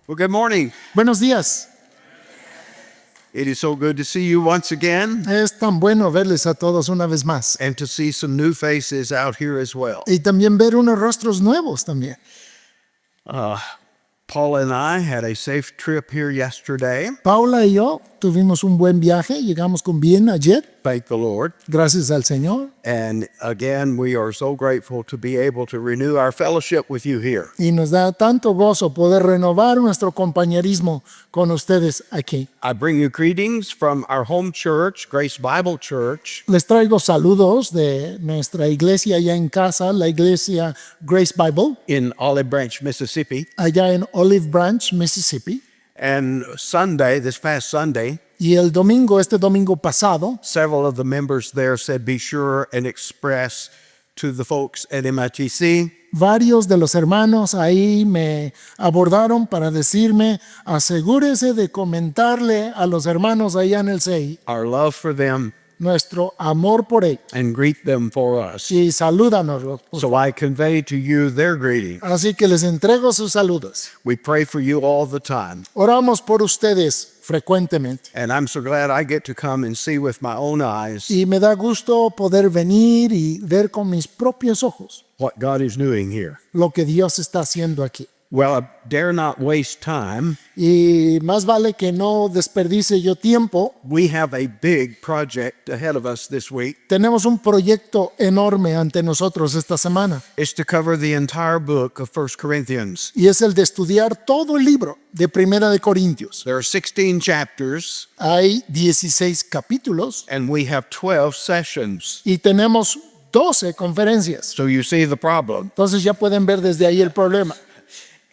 Well, good morning. Buenos días. It is so good to see you once again Es tan bueno verles a todos una vez más. and to see some new faces out here as well. Y también ver unos rostros nuevos también. Paula and I had a safe trip here yesterday. Paula y yo tuvimos un buen viaje, llegamos con bien ayer, Thank the Lord. gracias al Señor. And again, we are so grateful to be able to renew our fellowship with you here. Y nos da tanto gozo poder renovar nuestro compañerismo con ustedes aquí. I bring you greetings from our home church, Grace Bible Church, Les traigo saludos de nuestra iglesia allá en casa, la iglesia Grace Bible, in Olive Branch, Mississippi. allá en Olive Branch, Mississippi. And Sunday, this past Sunday, Y el domingo, este domingo pasado, several of the members there said, be sure and express to the folks at MITC varios de los hermanos ahí me abordaron para decirme, asegúrese de comentarle a los hermanos allá en el CEI our love for them nuestro amor por ellos. and greet them for us. Y salúdanos. So I convey to you their greeting. Así que les entrego sus saludos. We pray for you all the time. Oramos por ustedes frecuentemente. And I'm so glad I get to come and see with my own eyes Y me da gusto poder venir y ver con mis propios ojos what God is doing here. lo que Dios está haciendo aquí. Well, I dare not waste time. Y más vale que no desperdicie yo tiempo. We have a big project ahead of us this week. Tenemos un proyecto enorme ante nosotros esta semana. It's to cover the entire book of 1 Corinthians. Y es el de estudiar todo el libro de Primera de Corintios. There are 16 chapters, Hay 16 capítulos and we have 12 sessions. y tenemos 12 conferencias. So you see the problem. Entonces ya pueden ver desde ahí el problema.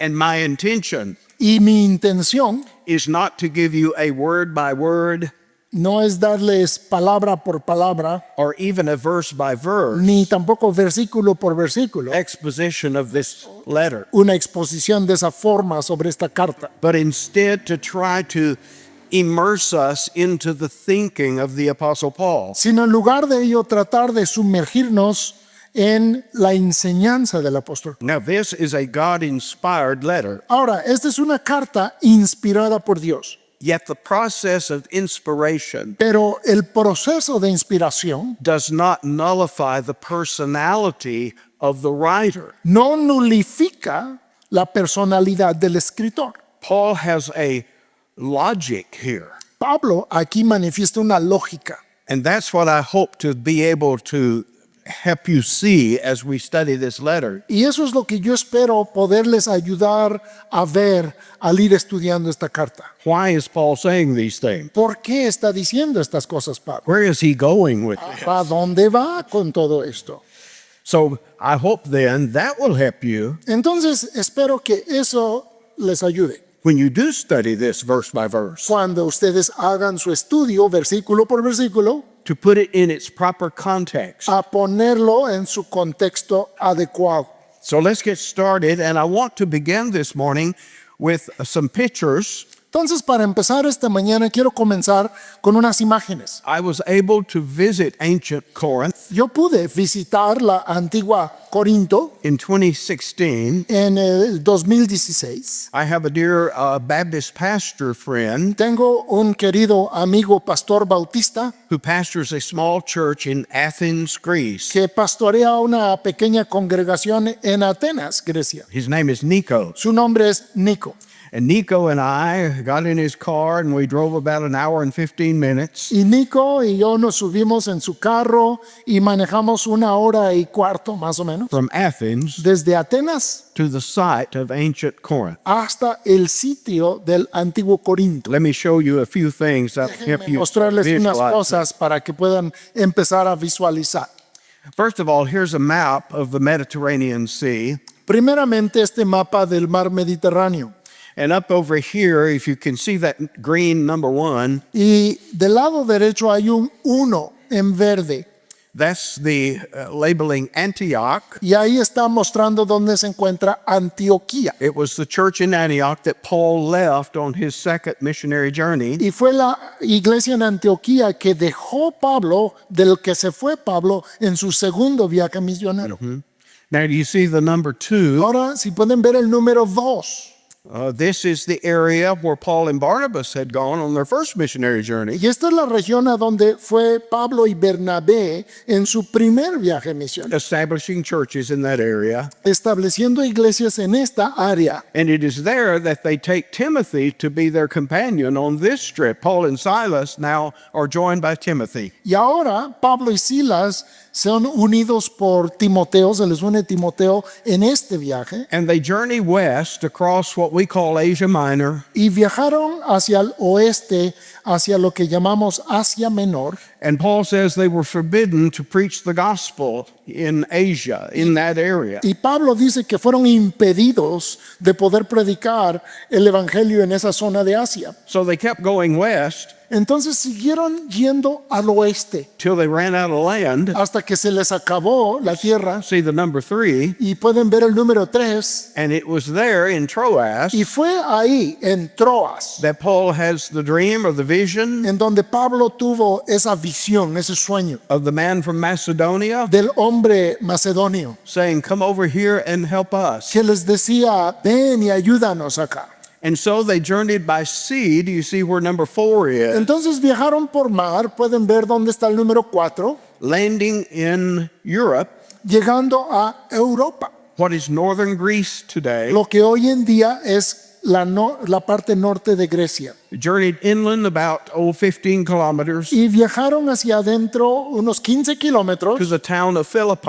And my intention Y mi intención is not to give you a word by word no es darles palabra por palabra, or even a verse by verse ni tampoco versículo por versículo, exposition of this letter, una exposición de esa forma sobre esta carta, but instead to try to immerse us into the thinking of the Apostle Paul. sino en lugar de ello tratar de sumergirnos en la enseñanza del apóstol. Now, this is a God-inspired letter, Ahora, esta es una carta inspirada por Dios, yet the process of inspiration pero el proceso de inspiración does not nullify the personality of the writer. no nulifica la personalidad del escritor. Paul has a logic here, Pablo aquí manifiesta una lógica. and that's what I hope to be able to help you see as we study this letter. Y eso es lo que yo espero poderles ayudar a ver al ir estudiando esta carta. Why is Paul saying these things? ¿Por qué está diciendo estas cosas, Pablo? Where is he going with this? ¿A dónde va con todo esto? So I hope then that will help you Entonces, espero que eso les ayude. when you do study this verse by verse, Cuando ustedes hagan su estudio, versículo por versículo, to put it in its proper context. a ponerlo en su contexto adecuado. So let's get started, and I want to begin this morning with some pictures. Entonces, para empezar esta mañana, quiero comenzar con unas imágenes. I was able to visit ancient Corinth Yo pude visitar la antigua Corinto in 2016. en el 2016. I have a dear Baptist pastor friend Tengo un querido amigo pastor bautista who pastors a small church in Athens, Greece. que pastorea una pequeña congregación en Atenas, Grecia. His name is Nico. Su nombre es Nico. And Nico and I got in his car and we drove about an hour and 15 minutes Y Nico y yo nos subimos en su carro y manejamos 1 hora y cuarto más o menos from Athens desde Atenas to the site of ancient Corinth. hasta el sitio del antiguo Corinto. Let me show you a few things that help you Mostrarles unas visualize. cosas para que puedan empezar a visualizar. First of all, here's a map of the Mediterranean Sea. Primeramente este mapa del mar Mediterráneo. And up over here, if you can see that green number 1, Y del lado derecho hay un 1 en verde. that's the labeling Antioch. Y ahí está mostrando dónde se encuentra Antioquía. It was the church in Antioch that Paul left on his second missionary journey. Y fue la iglesia en Antioquía que dejó Pablo, del que se fue Pablo en su segundo viaje misionero. Now, do you see the number 2? Ahora, si pueden ver el número 2, This is the area where Paul and Barnabas had gone on their first missionary journey. Y esta es la región a donde fue Pablo y Bernabé en su primer viaje misionero, Establishing churches in that area. estableciendo iglesias en esta área. And it is there that they take Timothy to be their companion on this trip. Paul and Silas now are joined by Timothy. Y ahora Pablo y Silas son unidos por Timoteo, se les une Timoteo en este viaje, And they journey west across what we call Asia Minor. y viajaron hacia el oeste, hacia lo que llamamos Asia Menor. And Paul says they were forbidden to preach the gospel in Asia, in that area. Y Pablo dice que fueron impedidos de poder predicar el evangelio en esa zona de Asia. So they kept going west Entonces siguieron yendo al oeste till they ran out of land. hasta que se les acabó la tierra. See the number 3. Y pueden ver el número 3. And it was there in Troas Y fue ahí, en Troas, that Paul has the dream or the vision en donde Pablo tuvo esa visión, ese sueño of the man from Macedonia del hombre macedonio, saying, "Come over here and help us." que les decía, ven y ayúdanos acá. And so they journeyed by sea. Do you see where number 4 is? Entonces viajaron por mar, pueden ver dónde está el número 4, Landing in Europe, llegando a Europa, what is northern Greece today. lo que hoy en día es la parte norte de Grecia. Journeyed inland about 15 kilometers Y viajaron hacia adentro unos 15 kilómetros to the town of Philippi,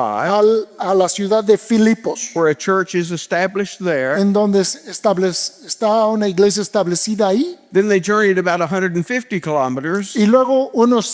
a la ciudad de Filipos, where a church is established there. en donde está una iglesia establecida ahí. Then they journeyed about 150 kilometers Y luego unos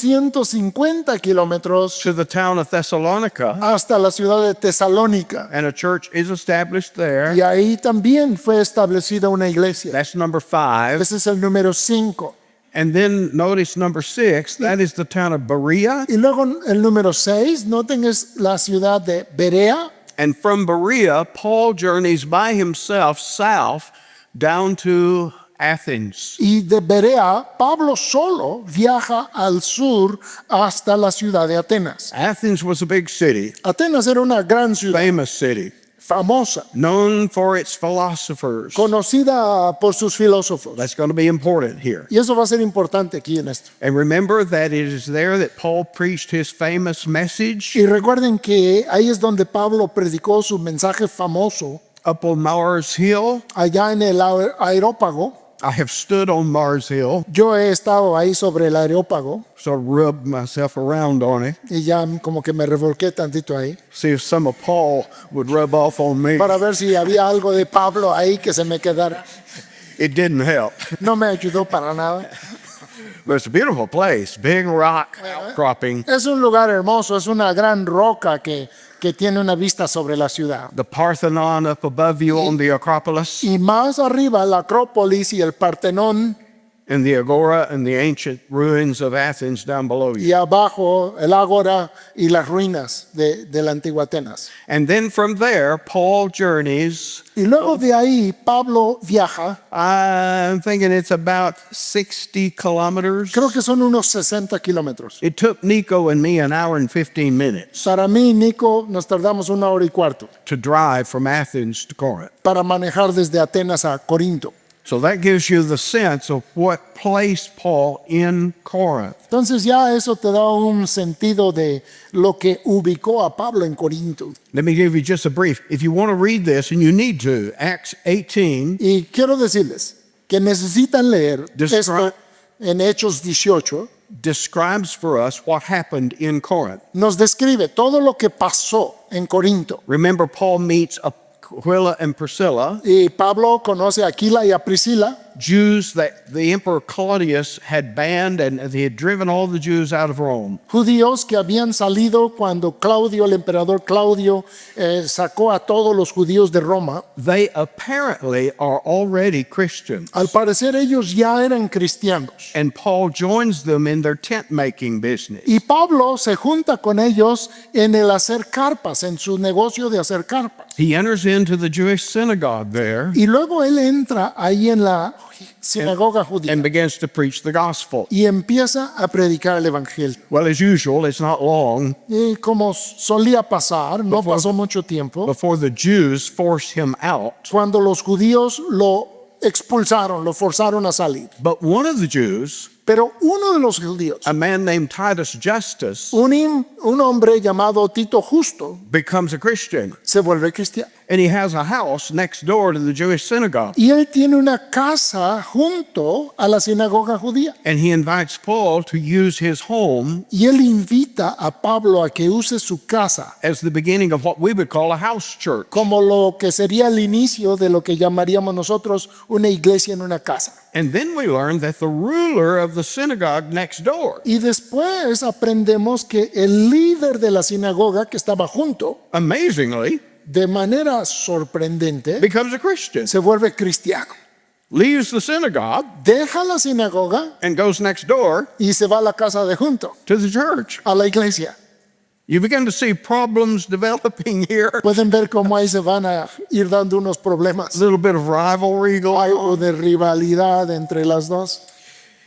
150 kilómetros to the town of Thessalonica, hasta la ciudad de Tesalónica. and a church is established there. Y ahí también fue establecida una iglesia. That's number 5. Ese es el número 5. And then notice number 6, that is the town of Berea. Y luego el número 6, noten, es la ciudad de Berea. And from Berea, Paul journeys by himself south down to Athens. Y de Berea, Pablo solo viaja al sur hasta la ciudad de Atenas. Athens was a big city, Atenas era una gran ciudad, famous city, famosa, known for its philosophers. conocida por sus filósofos. That's going to be important here. Y eso va a ser importante aquí en esto. And remember that it is there that Paul preached his famous message Y recuerden que ahí es donde Pablo predicó su mensaje famoso, up on Mars Hill. allá en el aerópago. I have stood on Mars Hill, Yo he estado ahí sobre el aerópago so I rubbed myself around on it, y ya como que me revolqué tantito ahí see if some of Paul would rub off on me. para ver si había algo de Pablo ahí que se me quedara. It didn't help. No me ayudó para nada. But it's a beautiful place, big rock outcropping. Es un lugar hermoso, es una gran roca que tiene una vista sobre la ciudad. The Parthenon up above you on the Acropolis, Y más arriba la Acrópolis y el Partenón, and the Agora and the ancient ruins of Athens down below you. y abajo el Ágora y las ruinas de la antigua Atenas. And then from there, Paul journeys. Y luego de ahí Pablo viaja, I'm thinking it's about 60 kilometers. creo que son unos 60 kilómetros. It took Nico and me an hour and 15 minutes Para mí, Nico, nos tardamos 1 hora y cuarto to drive from Athens to Corinth. para manejar desde Atenas a Corinto. So that gives you the sense of what placed Paul in Corinth. Entonces ya eso te da un sentido de lo que ubicó a Pablo en Corinto. Let me give you just a brief. If you want to read this, and you need to, Acts 18 Y quiero decirles que necesitan leer esto en Hechos 18. describes for us what happened in Corinth. Nos describe todo lo que pasó en Corinto. Remember, Paul meets Aquila and Priscilla, Y Pablo conoce a Aquila y a Priscila, Jews that the Emperor Claudius had banned, and he had driven all the Jews out of Rome. judíos que habían salido cuando Claudio, el emperador Claudio, sacó a todos los judíos de Roma. They apparently are already Christians. Al parecer ellos ya eran cristianos. And Paul joins them in their tent making business. Y Pablo se junta con ellos en el hacer carpas, en su negocio de hacer carpas. He enters into the Jewish synagogue there Y luego él entra ahí en la sinagoga judía and begins to preach the gospel. y empieza a predicar el evangelio. Well, as usual, it's not long Y como solía pasar, no pasó mucho tiempo, before the Jews force him out. cuando los judíos lo expulsaron, lo forzaron a salir. But one of the Jews, Pero uno de los judíos, a man named Titus Justus, un hombre llamado Tito Justo, becomes a Christian. se vuelve cristiano. And he has a house next door to the Jewish synagogue. Y él tiene una casa junto a la sinagoga judía. And he invites Paul to use his home Y él invita a Pablo a que use su casa as the beginning of what we would call a house church. como lo que sería el inicio de lo que llamaríamos nosotros una iglesia en una casa. And then we learn that the ruler of the synagogue next door, Y después aprendemos que el líder de la sinagoga que estaba junto, amazingly, de manera sorprendente, becomes a Christian, se vuelve cristiano. leaves the synagogue, Deja la sinagoga and goes next door y se va a la casa de junto, to the church. a la iglesia. You begin to see problems developing here, Pueden ver cómo ahí se van a ir dando unos a problemas. little bit of rivalry going Algo on. de rivalidad entre las dos.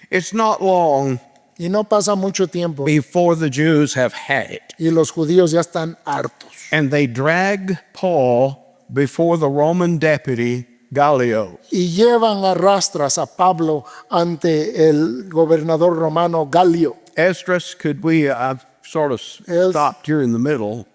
It's not long Y no pasa mucho tiempo before the Jews have had it. y los judíos ya están hartos. And they drag Paul before the Roman deputy Gallio. Y llevan a rastras a Pablo ante el gobernador romano Galio. Esdras, could we, I've sort of Yes. stopped here in the middle.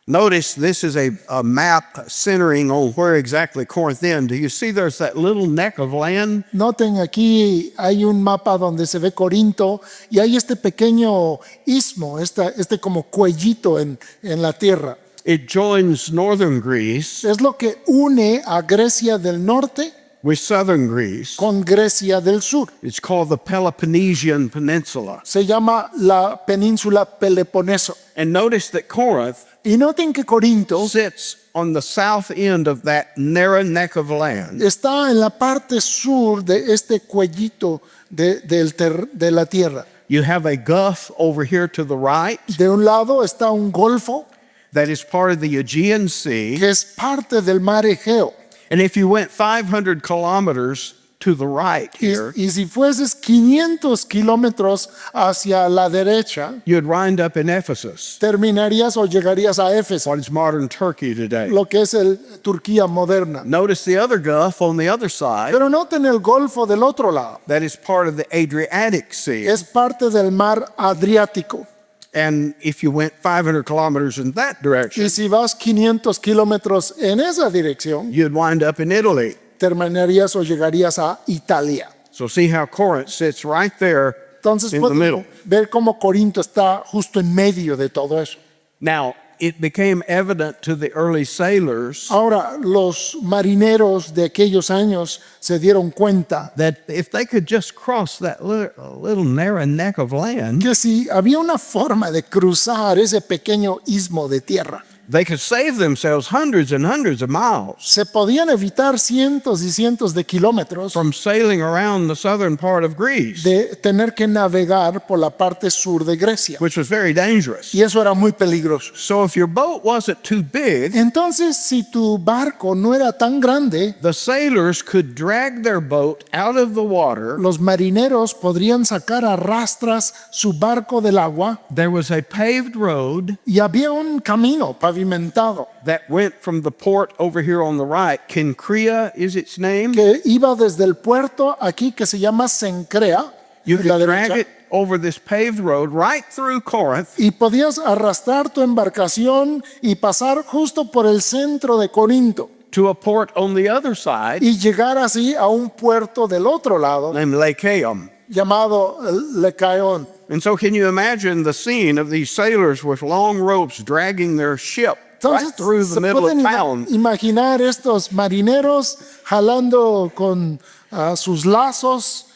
Notice this is a map centering on where exactly Corinth is. Do you see there's that little neck of land? Noten aquí hay un mapa donde se ve Corinto y hay este pequeño istmo, este como cuellito en la tierra. It joins northern Greece Es lo que une a Grecia del norte with southern Greece. con Grecia del sur. It's called the Peloponnesian Peninsula. Se llama la península Peloponeso. And notice that Corinth Y noten que Corinto sits on the south end of that narrow neck of land. está en la parte sur de este cuellito de la tierra. You have a gulf over here to the right De un lado está un golfo that is part of the Aegean Sea. que es parte del mar Egeo. And if you went 500 kilometers to the right here, Y si fueses 500 kilómetros hacia la derecha, you'd wind up in Ephesus, terminarías o llegarías a Éfeso, what is modern Turkey today. lo que es Turquía moderna. Notice the other gulf on the other side Pero noten el golfo del otro lado. that is part of the Adriatic Sea. Es parte del mar Adriático. And if you went 500 kilometers in that direction, Y si vas 500 kilómetros en esa dirección, you'd wind up in Italy. terminarías o llegarías a Italia. So see how Corinth sits right there Entonces in the pueden middle. ver cómo Corinto está justo en medio de todo eso. Now, it became evident to the early sailors Ahora, los marineros de aquellos años se dieron cuenta that if they could just cross that little narrow neck of land, que si había una forma de cruzar ese pequeño istmo de tierra, they could save themselves hundreds and hundreds of miles se podían evitar cientos y cientos de kilómetros from sailing around the southern part of Greece, de tener que navegar por la parte sur de Grecia. which was very dangerous. Y eso era muy peligroso. So if your boat wasn't too big, Entonces, si tu barco no era tan grande, the sailors could drag their boat out of the water. los marineros podrían sacar a rastras su barco del agua There was a paved road y había un camino pavimentado that went from the port over here on the right. Kenkrea is its name. que iba desde el puerto aquí que se llama Cencrea, You en la could drag derecha, it over this paved road right through Corinth y podías arrastrar tu embarcación y pasar justo por el centro de Corinto to a port on the other side y llegar así a un puerto del otro lado named Lycaeum. llamado Lecaón. And so can you imagine the scene of these sailors with long ropes dragging their ship right Entonces, through se the middle of pueden town? imaginar estos marineros jalando con sus lazos,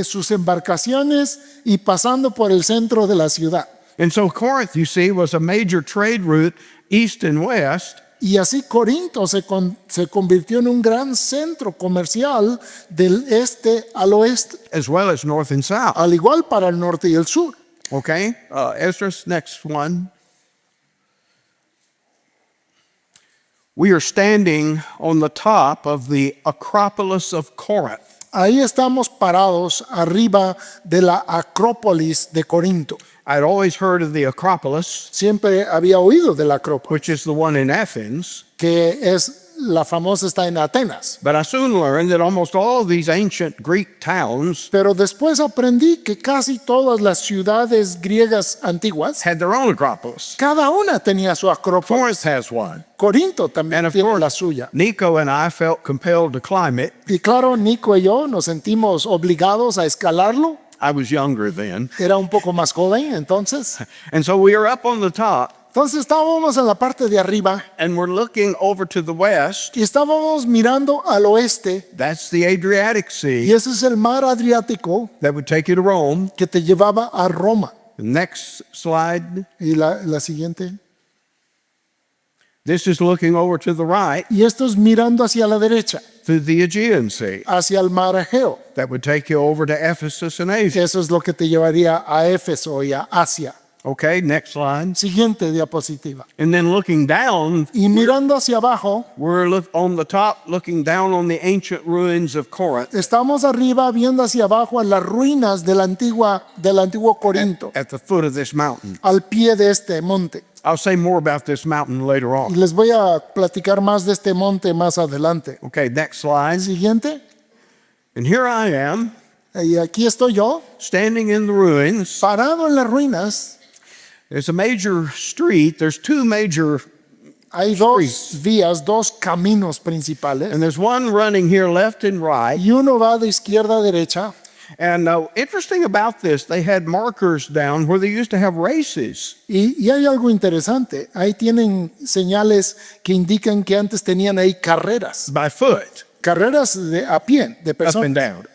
sus embarcaciones y pasando por el centro de la ciudad. And so Corinth, you see, was a major trade route east and west. Y así Corinto se convirtió en un gran centro comercial del este al oeste, as well as north and south. al igual para el norte y el sur. Okay, Esdras, next one. We are standing on the top of the Acropolis of Corinth. Ahí estamos parados arriba de la Acrópolis de Corinto. I'd always heard of the Acropolis, Siempre había oído de la Acrópolis, which is the one in Athens, que es la famosa está en Atenas. But I soon learned that almost all of these ancient Greek towns Pero después aprendí que casi todas las ciudades griegas antiguas, had their own acropolis. cada una tenía su acrópolis. Florence has one. Corinto también And of tiene course, la suya. Nico and I felt compelled to climb it. Y claro, Nico y yo nos sentimos obligados a escalarlo. I was younger then. Era un poco más joven entonces. And so we are up on the top Entonces estábamos en la parte de arriba and we're looking over to the west. y estábamos mirando al oeste. That's the Adriatic Y Sea ese es el mar Adriático that would take you to Rome. que te llevaba a Roma. The next slide. Y la siguiente. This is looking over to the right Y esto es mirando hacia la derecha, through the Aegean Sea. hacia el mar Egeo. That would take you over to Ephesus and Asia. Eso es lo que te llevaría a Éfeso y a Asia. Okay, next slide. Siguiente diapositiva. And then looking down, Y mirando hacia abajo, we're on the top looking down on the ancient ruins of Corinth estamos arriba viendo hacia abajo a las ruinas del antiguo Corinto, at the foot of this mountain. al pie de este monte. I'll say more about this mountain later Y on. les voy a platicar más de este monte más adelante. Okay, next slide. Siguiente. And here I am, Y aquí estoy yo, standing in the ruins. parado en las ruinas. There's a major street. There's two major, Hay dos vías, dos caminos principales. and there's one running here left and right. Y uno va de izquierda a derecha. And interesting about this, they had markers down where they used to have races. Y hay algo interesante. Ahí tienen señales que indican que antes tenían ahí carreras. By foot, Carreras a pie, de up and personas. down.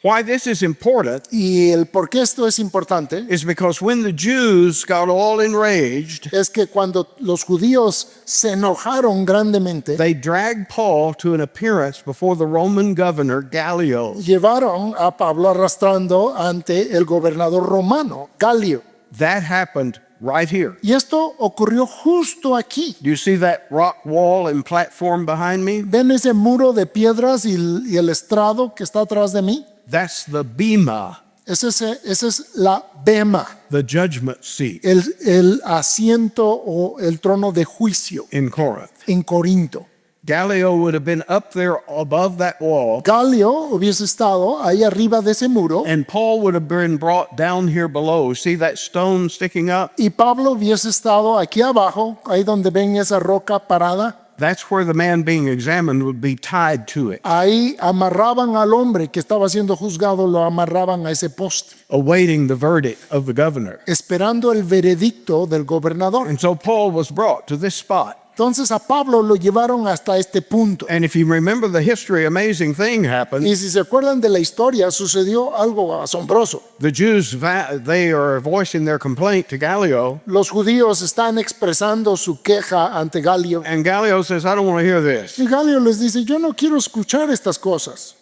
Why this is important Y el por qué esto es importante is because when the Jews got all enraged, es que cuando los judíos se enojaron grandemente, they dragged Paul to an appearance before the Roman governor Gallio. llevaron a Pablo arrastrando ante el gobernador romano, Galio. That happened right here. Y esto ocurrió justo aquí. Do you see that rock wall and platform behind me? ¿Ven ese muro de piedras y el estrado que está atrás de mí? That's the bema, Esa es la bema, the judgment seat el asiento o el trono de juicio in Corinth. en Corinto. Gallio would have been up there above that wall, Galio hubiese estado ahí arriba de ese muro and Paul would have been brought down here below. See that stone sticking up? y Pablo hubiese estado aquí abajo, ahí donde ven esa roca parada. That's where the man being examined would be tied to it, Ahí amarraban al hombre que estaba siendo juzgado, lo amarraban a ese poste, awaiting the verdict of the governor. esperando el veredicto del gobernador. And so Paul was brought to this spot. Entonces a Pablo lo llevaron hasta este punto. And if you remember the history, amazing thing happened. Y si se acuerdan de la historia, sucedió algo asombroso. The Jews, they are voicing their complaint to Gallio. Los judíos están expresando su queja ante Galio. And Gallio says, I don't want to hear this. Y Galio les dice, yo no quiero escuchar estas cosas.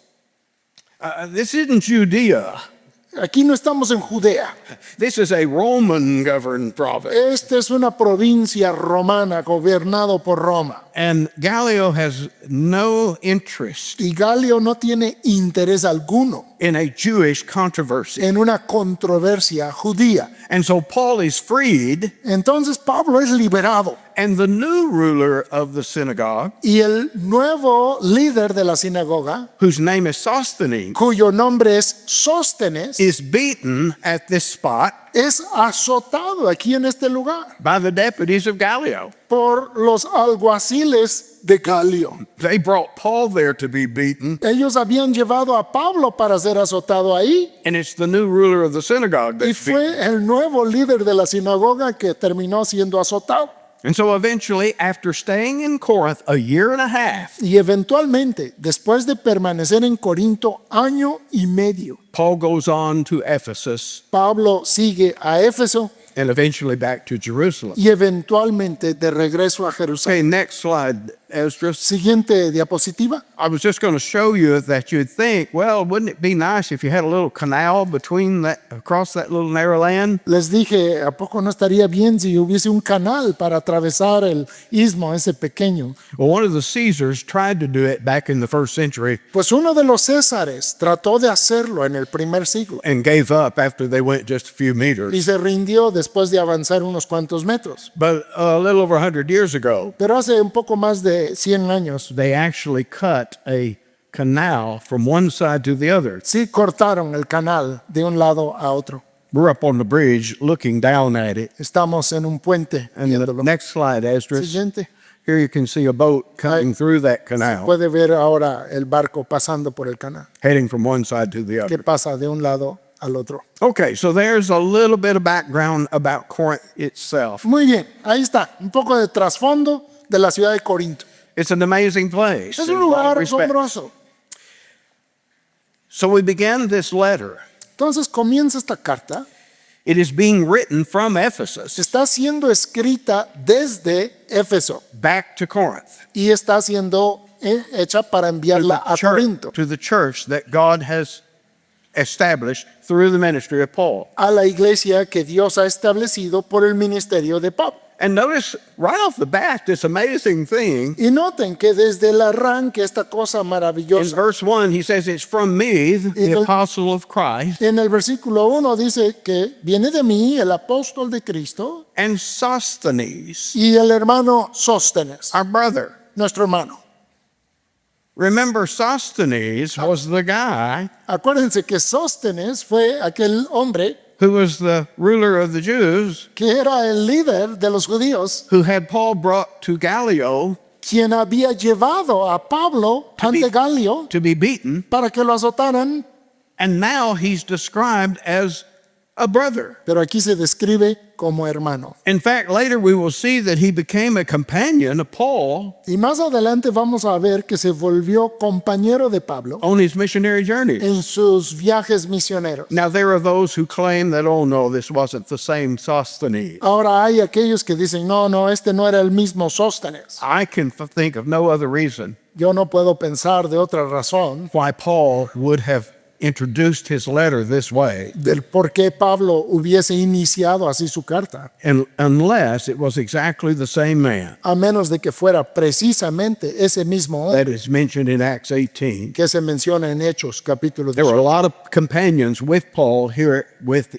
This isn't Judea. Aquí no estamos en Judea. This is a Roman governed province. Esta es una provincia romana gobernado por Roma. And Gallio has no interest Y Galio no tiene interés alguno in a Jewish controversy. en una controversia judía. And so Paul is freed, Entonces Pablo es liberado and the new ruler of the synagogue, y el nuevo líder de la sinagoga, whose name is Sosthenes, cuyo nombre es Sóstenes, is beaten at this spot es azotado aquí en este lugar by the deputies of Gallio. por los alguaciles de Galio. They brought Paul there to be beaten, Ellos habían llevado a Pablo para ser azotado ahí and it's the new ruler of the synagogue y that's beaten. fue el nuevo líder de la sinagoga que terminó siendo azotado. And so eventually, after staying in Corinth a year and a half, Y eventualmente, después de permanecer en Corinto año y medio, Paul goes on to Ephesus Pablo sigue a Éfeso and eventually back to Jerusalem. y eventualmente de regreso a Jerusalén. Okay, next slide, Esdras. Siguiente diapositiva. I was just going to show you that you'd think, well, wouldn't it be nice if you had a little canal between that, across that little narrow land? Les dije, ¿a poco no estaría bien si hubiese un canal para atravesar el istmo ese pequeño? Well, one of the Caesars tried to do it back in the first century Pues uno de los Césares trató de hacerlo en el primer siglo and gave up after they went just a few meters. y se rindió después de avanzar unos cuantos metros. But a little over 100 years ago, Pero hace un poco más de de 100 años. they actually cut a canal from one side to the other. Sí cortaron el canal de un lado a otro. We're up on the bridge looking down at it. Estamos en un puente. And the viéndolo. next slide, Esdras. Siguiente. Here you can see a boat coming through that canal, Puede ver ahora el barco pasando por el canal, heading from one side to the que other. pasa de un lado al otro. Okay, so there's a little bit of background about Corinth itself. Muy bien, ahí está, un poco de trasfondo de la ciudad de Corinto. It's an amazing place. Es in un a lot lugar of respects. asombroso. So we began this letter. Entonces comienza esta carta, It is being written from Ephesus está siendo escrita desde Éfeso back to Corinth, y está siendo hecha para enviarla a Corinto, to the church that God has established through the ministry of Paul. a la iglesia que Dios ha establecido por el ministerio de Pablo. And notice right off the bat this amazing thing. Y noten que desde el arranque esta cosa In maravillosa. verse 1, he says, it's from me, the el- apostle of Christ, En el versículo 1 dice que viene de mí el apóstol de Cristo and Sosthenes, y el hermano Sóstenes, our brother. nuestro hermano. Remember, Sosthenes was the guy Acuérdense que Sóstenes fue aquel hombre who was the ruler of the Jews, que era el líder de los judíos, who had Paul brought to Gallio quien había llevado a Pablo ante Galio to be beaten, para que lo azotaran, and now he's described as a brother. pero aquí se describe como hermano. In fact, later we will see that he became a companion of Paul Y más adelante vamos a ver que se volvió compañero de Pablo on his missionary journey. en sus viajes misioneros. Now, there are those who claim that, oh no, this wasn't the same Sosthenes. Ahora hay aquellos que dicen, no, este no era el mismo Sóstenes. I can think of no other reason Yo no puedo pensar de otra razón why Paul would have introduced his letter this way, del por qué Pablo hubiese iniciado así su carta, and unless it was exactly the same man a menos de que fuera precisamente ese mismo hombre that is mentioned in Acts 18. que se menciona en Hechos capítulo There were a 18. lot of companions with Paul here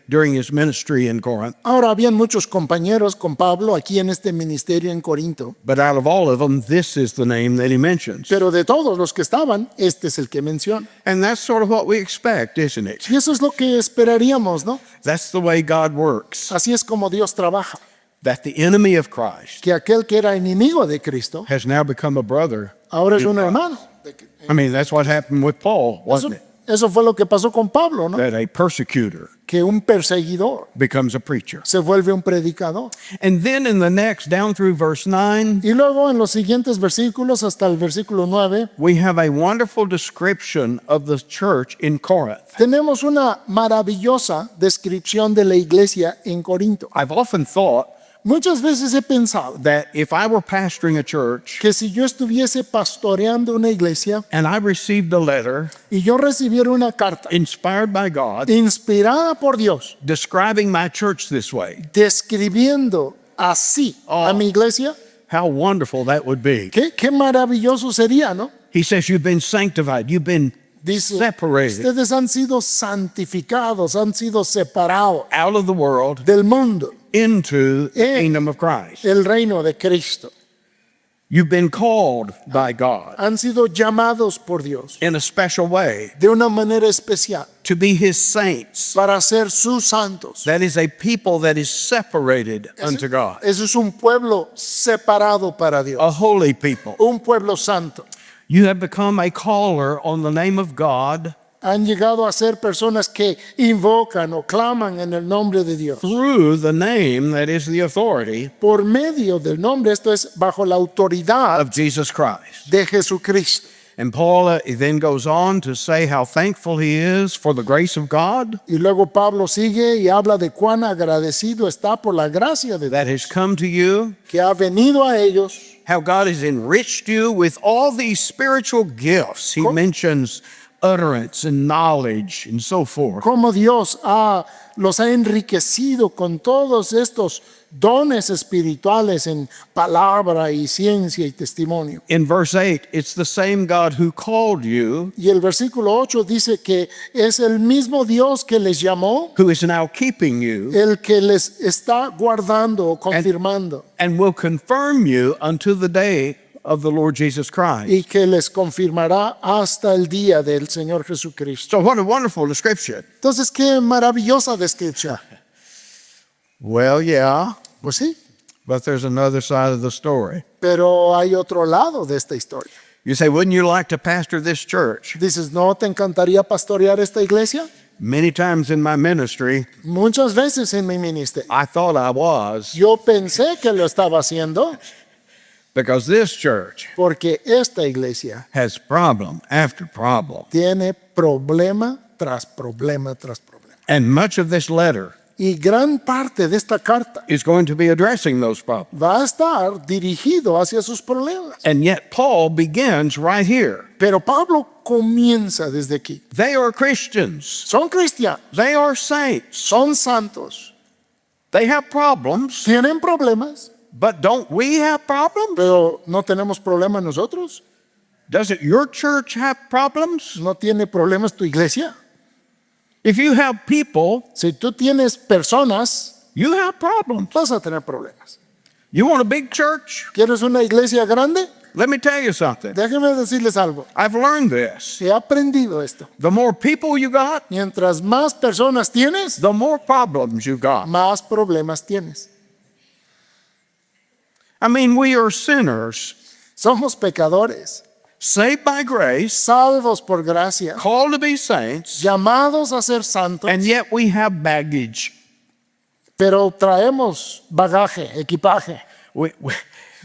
during his ministry in Corinth, Ahora habían muchos compañeros con Pablo aquí en este ministerio en Corinto, but out of all of them, this is the name that he mentions. pero de todos los que estaban, este es el que menciona. And that's sort of what we expect, isn't it? Y eso es lo que esperaríamos, ¿no? That's the way God works. Así es como Dios trabaja, That the enemy of Christ que aquel que era enemigo de Cristo has now become a brother. ahora es un hermano. I mean, that's what happened with Paul, wasn't it? Eso fue lo que pasó con Pablo, ¿no? That a persecutor Que un perseguidor becomes a preacher. se vuelve un predicador. And then in the next, down through verse 9, Y luego en los siguientes versículos, hasta el versículo 9, we have a wonderful description of the church in Corinth. tenemos una maravillosa descripción de la iglesia en Corinto. I've often thought Muchas veces he pensado that if I were pastoring a church que si yo estuviese pastoreando una iglesia and I received a letter y yo recibiera una carta inspired by God inspirada por Dios, describing my church this way, describiendo así a mi iglesia, how wonderful that would be. qué maravilloso sería, ¿no? He says, you've been sanctified, you've been Dice, separated ustedes han sido santificados, han sido separados out of the world del mundo, into the kingdom of Christ. el reino de Cristo. You've been called by God Han sido llamados por Dios in a special way de una manera especial to be his saints. para ser sus santos. That is a people that is separated unto God, Eso es un pueblo separado para Dios, a holy people. un pueblo santo. You have become a caller on the name of God Han llegado a ser personas que invocan o claman en el nombre de Dios. through the name that is the authority Por medio del nombre, esto es bajo la autoridad of Jesus Christ. de Jesucristo. And Paul then goes on to say how thankful he is for the grace of God Y luego Pablo sigue y habla de cuán agradecido está por la gracia de Dios that has come to you, que ha venido a ellos. how God has enriched you with all these spiritual gifts. He mentions utterance and knowledge and so forth. Cómo Dios los ha enriquecido con todos estos dones espirituales en palabra y ciencia y testimonio. In verse 8, it's the same God who called you, Y el versículo 8 dice que es el mismo Dios que les llamó, who is now keeping you, el que les está guardando o confirmando and will confirm you unto the day of the Lord Jesus Christ. y que les confirmará hasta el día del Señor Jesucristo. So what a wonderful description. Entonces, qué maravillosa descripción. Well, yeah, Pues sí, but there's another side of the story. pero hay otro lado de esta historia. You say, wouldn't you like to pastor this church? Dices, ¿no te encantaría pastorear esta iglesia? Many times in my ministry, Muchas veces en mi ministerio. I thought I was, Yo pensé que lo estaba haciendo because this church porque esta iglesia has problem after problem. tiene problema tras problema tras problema. And much of this letter Y gran parte de esta carta is going to be addressing those problems. va a estar dirigido hacia sus problemas. And yet Paul begins right here. Pero Pablo comienza desde aquí. They are Christians. Son cristianos, They are saints. son santos, They have problems, tienen problemas, but don't we have problems? pero no tenemos problemas nosotros. Doesn't your church have problems? ¿No tiene problemas tu iglesia? If you have people, Si tú tienes personas, you have problems. vas a tener problemas. You want a big church? ¿Quieres una iglesia grande? Let me tell you something. Déjenme decirles algo. I've learned this. He aprendido esto. The more people you got, Mientras más personas tienes, the more problems you got. más problemas tienes. I mean, we are sinners, Somos pecadores, saved by grace, salvos por gracia, called to be saints, llamados a ser santos, and yet we have baggage. pero traemos bagaje, equipaje.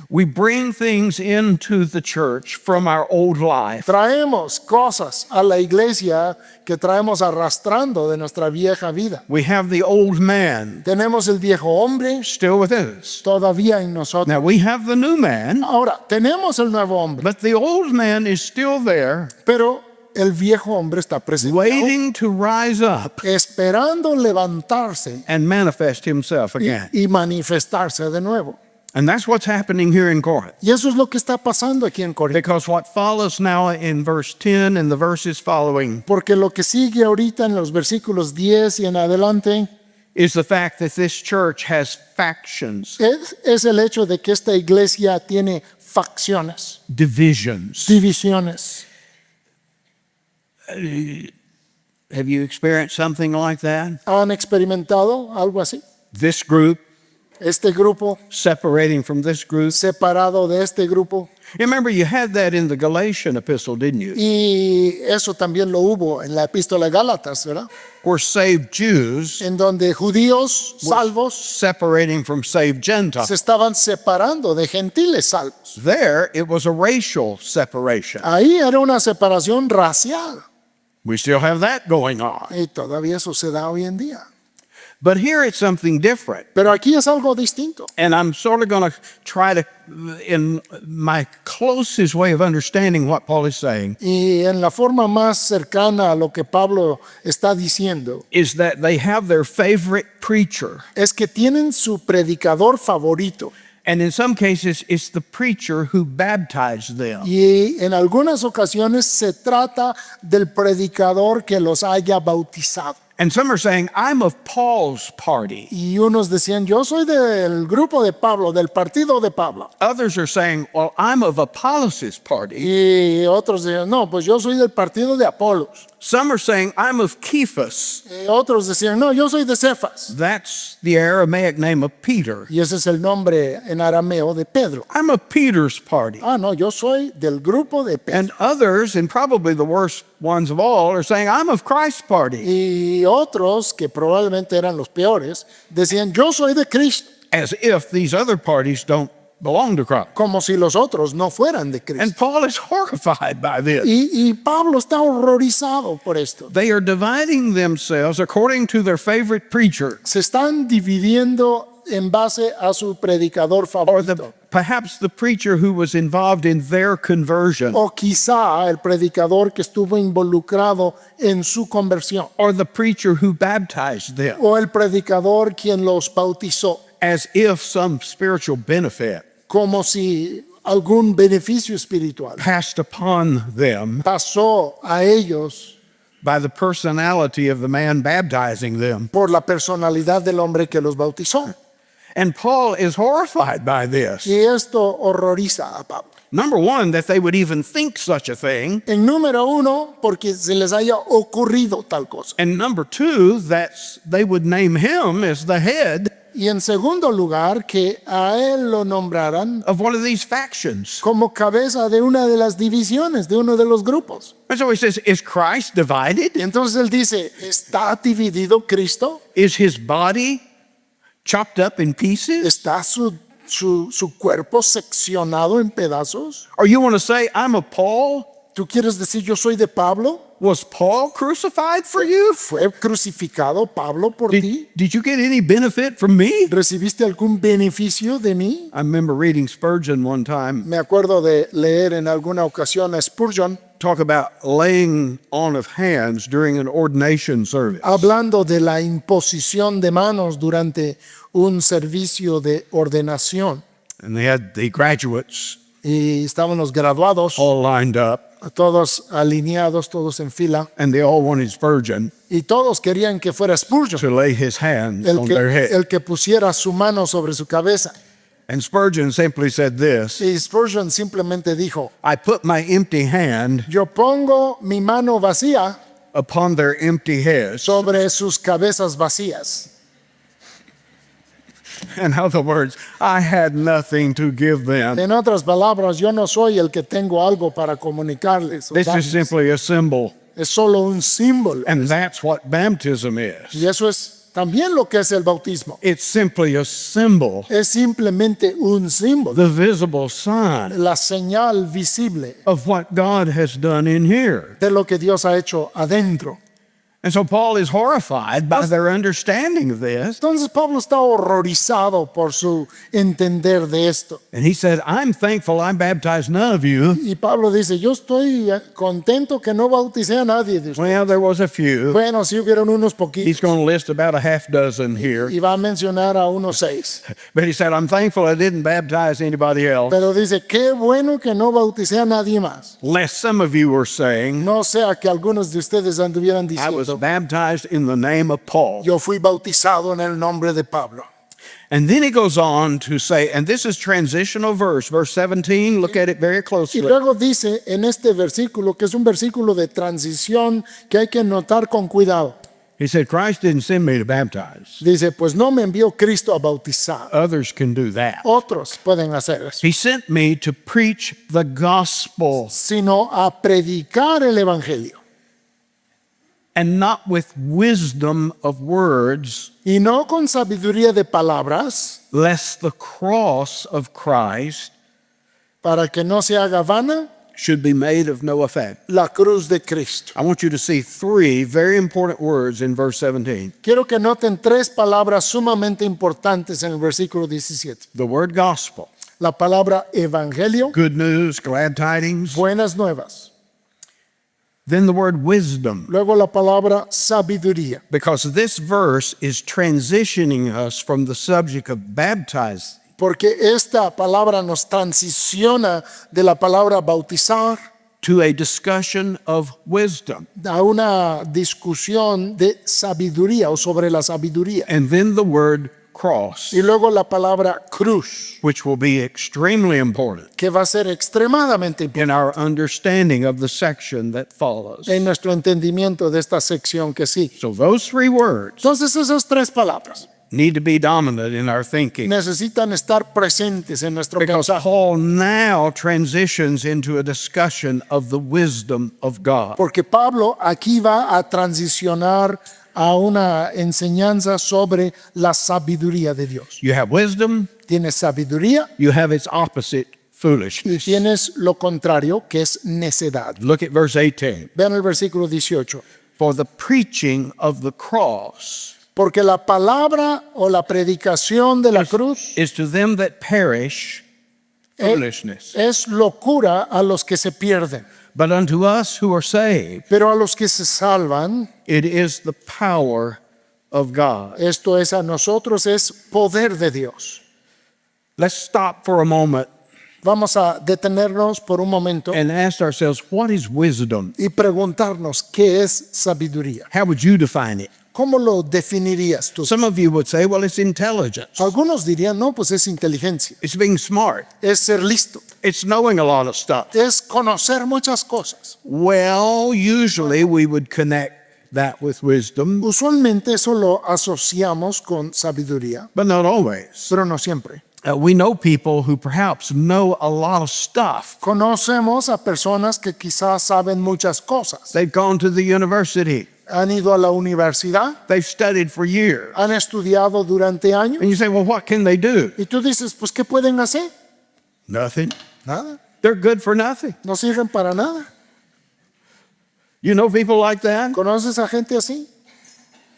We bring things into the church from our old life. Traemos cosas a la iglesia que traemos arrastrando de nuestra vieja vida. We have the old man Tenemos el viejo hombre still within us. todavía en nosotros. Now we have the new man, Ahora, tenemos el nuevo hombre, but the old man is still there, pero el viejo hombre está presente, waiting to rise up esperando levantarse and manifest himself again. y manifestarse de nuevo. And that's what's happening here in Corinth. Y eso es lo que está pasando aquí en Corinto. Because what follows now in verse 10 and the verses following Porque lo que sigue ahorita en los versículos 10 y en adelante is the fact that this church has factions, es el hecho de que esta iglesia tiene facciones, divisions. divisiones. Have you experienced something like that? ¿Han experimentado algo así? This group Este grupo separating from this group. separado de este grupo. You remember you had that in the Galatian epistle, didn't you? Y eso también lo hubo en la epístola de Gálatas, ¿verdad? Where saved Jews En donde judíos salvos separating from saved Gentiles. se estaban separando de gentiles salvos. There, it was a racial separation. Ahí era una separación racial. We still have that going on. Y todavía eso se da hoy en día. But here it's something different. Pero aquí es algo distinto. And I'm sort of going to try to, in my closest way of understanding what Paul is saying, Y en la forma más cercana a lo que Pablo está diciendo, is that they have their favorite preacher. es que tienen su predicador favorito. And in some cases, it's the preacher who baptized them. Y en algunas ocasiones se trata del predicador que los haya bautizado. And some are saying, I'm of Paul's party. Y unos decían, yo soy del grupo de Pablo, del partido de Pablo. Others are saying, well, I'm of Apollos' party. Y otros decían, no, pues yo soy del partido de Apolos. Some are saying, I'm of Cephas. Y otros decían, no, yo soy de Cefas. That's the Aramaic name of Peter. Y ese es el nombre en arameo de Pedro. I'm of Peter's party. Ah, no, yo soy del grupo de Pedro. And others, and probably the worst ones of all, are saying, I'm of Christ's party. Y otros, que probablemente eran los peores, decían, yo soy de Cristo. As if these other parties don't belong to Christ. Como si los otros no fueran de Cristo. And Paul is horrified by this. Y Pablo está horrorizado por esto. They are dividing themselves according to their favorite preacher, Se están dividiendo en base a su predicador or favorito. perhaps the preacher who was involved in their conversion, O quizá el predicador que estuvo involucrado en su conversión. or the preacher who baptized them, O el predicador quien los bautizó. as if some spiritual benefit Como si algún beneficio espiritual passed upon them pasó a ellos by the personality of the man baptizing them. por la personalidad del hombre que los bautizó. And Paul is horrified by this. Y esto horroriza a Pablo. Number one, that they would even think such a thing. En número uno, porque se les haya ocurrido tal cosa. And number two, that they would name him as the head Y en segundo lugar, que a él lo nombraran of one of these factions. como cabeza de una de las divisiones, de uno de los grupos. And so he says, is Christ divided? Y entonces él dice, ¿está dividido Cristo? Is his body chopped up in pieces? ¿Está su cuerpo seccionado en pedazos? Or you want to say, I'm of Paul? ¿Tú quieres decir yo soy de Pablo? Was Paul crucified for you? ¿Fue crucificado Pablo por ti? Did you get any benefit from me? ¿Recibiste algún beneficio de mí? I remember reading Spurgeon one time Me acuerdo de leer en alguna ocasión a Spurgeon talk about laying on of hands during an ordination service. hablando de la imposición de manos durante un servicio de ordenación. And they had the graduates Y estaban los graduados, all lined up, todos alineados, todos en fila, and they all wanted Spurgeon y todos querían que fuera Spurgeon to lay his hands on their head. el que pusiera su mano sobre su cabeza. And Spurgeon simply said this, Y Spurgeon simplemente dijo, I put my empty hand yo pongo mi mano vacía upon their empty heads. sobre sus cabezas vacías. In other words, I had nothing to give them. En otras palabras, yo no soy el que tengo algo para comunicarles. o This is darles. simply a symbol. Es solo un símbolo. And that's what baptism is. Y eso es también lo que es el bautismo. It's simply a symbol, Es simplemente un símbolo. the visible sign La señal visible of what God has done in here. de lo que Dios ha hecho adentro. And so Paul is horrified by their understanding of this. Entonces Pablo está horrorizado por su entender de esto. And he said, I'm thankful I baptized none of you. Y Pablo dice, yo estoy contento que no bauticé a nadie de ustedes. Well, there was a few. Bueno, sí hubieron unos He's poquitos. going to list about a half dozen here. Y va a mencionar a unos 6. But he said, I'm thankful I didn't baptize anybody else, Pero dice, qué bueno que no bauticé a nadie más. lest some of you were saying, No sea que algunos de ustedes anduvieran I was diciendo, baptized in the name of Paul. yo fui bautizado en el nombre de Pablo. And then he goes on to say, and this is transitional verse 17, look at it very Y closely. luego dice en este versículo, que es un versículo de transición que hay que notar con cuidado. He said, Christ didn't send me to baptize. Dice, pues no me envió Cristo a bautizar. Others can do that. Otros pueden hacer eso. He sent me to preach the gospel, Sino a predicar el evangelio. and not with wisdom of words, Y no con sabiduría de palabras, lest the cross of Christ para que no se haga vana should be made of no effect. la cruz de Cristo. I want you to see three very important words in verse 17. Quiero que noten 3 palabras sumamente importantes en el versículo 17. The word gospel, La palabra evangelio, good news, glad tidings. buenas nuevas. Then the word wisdom, Luego la palabra sabiduría. because this verse is transitioning us from the subject of baptized Porque esta palabra nos transiciona de la palabra bautizar to a discussion of wisdom. a una discusión de sabiduría o sobre la sabiduría. And then the word cross, Y luego la palabra cruz, which will be extremely important que va a ser extremadamente importante in our understanding of the section that follows. en nuestro entendimiento de esta sección que sigue. So those three words Entonces esas 3 palabras need to be dominant in our thinking, necesitan estar presentes en nuestro because pensar. Paul now transitions into a discussion of the wisdom of God. Porque Pablo aquí va a transicionar a una enseñanza sobre la sabiduría de Dios. You have wisdom, Tienes sabiduría you have its opposite, y foolishness. tienes lo contrario, que es necedad. Look at verse 18. Vean el versículo 18. For the preaching of the cross Porque la palabra o la predicación de la cruz is to them that perish foolishness, es locura a los que se pierden, but unto us who are saved, pero a los que se salvan, it is the power of God. esto es a nosotros, es poder de Dios. Let's stop for a moment Vamos a detenernos por un momento and ask ourselves, what is wisdom? y preguntarnos qué es sabiduría. How would you define it? ¿Cómo lo definirías tú? Some of you would say, well, it's intelligence. Algunos dirían, no, pues es inteligencia, It's being smart. es ser listo, It's knowing a lot of stuff. es conocer muchas cosas. Well, usually we would connect that with wisdom, Usualmente eso lo asociamos con sabiduría, but not always. pero no siempre. We know people who perhaps know a lot of stuff. Conocemos a personas que quizás saben muchas cosas. They've gone to the university. Han ido a la universidad, They've studied for years. han estudiado durante años. And you say, well, what can they do? Y tú dices, pues, ¿qué pueden hacer? Nothing. Nada, They're good for nothing. no sirven para nada. You know people like that? ¿Conoces a gente así?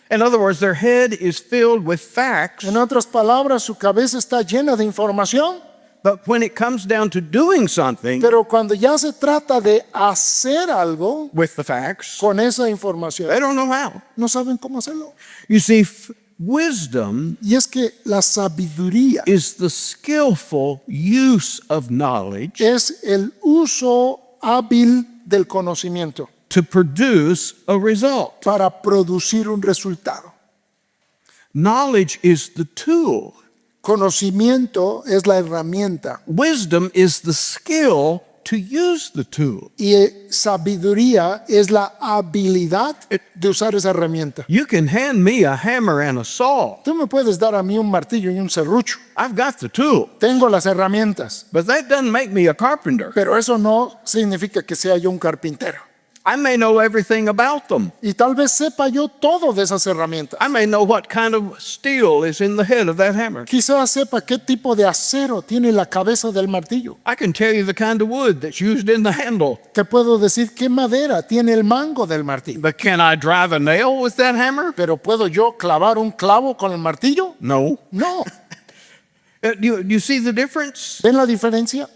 In other words, their head is filled with facts, En otras palabras, su cabeza está llena de información, but when it comes down to doing something pero cuando ya se trata de hacer algo with the facts, con esa información, they don't know how. no saben cómo hacerlo. You see, wisdom Y es que la sabiduría is the skillful use of knowledge es el uso hábil del conocimiento to produce a result. para producir un resultado. Knowledge is the tool. Conocimiento es la herramienta Wisdom is the skill to use the tool. y sabiduría es la habilidad de usar esa herramienta. You can hand me a hammer and a saw. Tú me puedes dar a mí un martillo y un serrucho. I've got the tool, Tengo las herramientas, but that doesn't make me a carpenter. pero eso no significa que sea yo un carpintero. I may know everything about them. Y tal vez sepa yo todo de esas herramientas. I may know what kind of steel is in the head of that hammer. Quizás sepa qué tipo de acero tiene la cabeza del martillo. I can tell you the kind of wood that's used in the handle. Te puedo decir qué madera tiene el mango del martillo. But can I drive a nail with that hammer? Pero ¿puedo yo clavar un clavo con el martillo? No. No. Do you see the difference? ¿Ven la diferencia?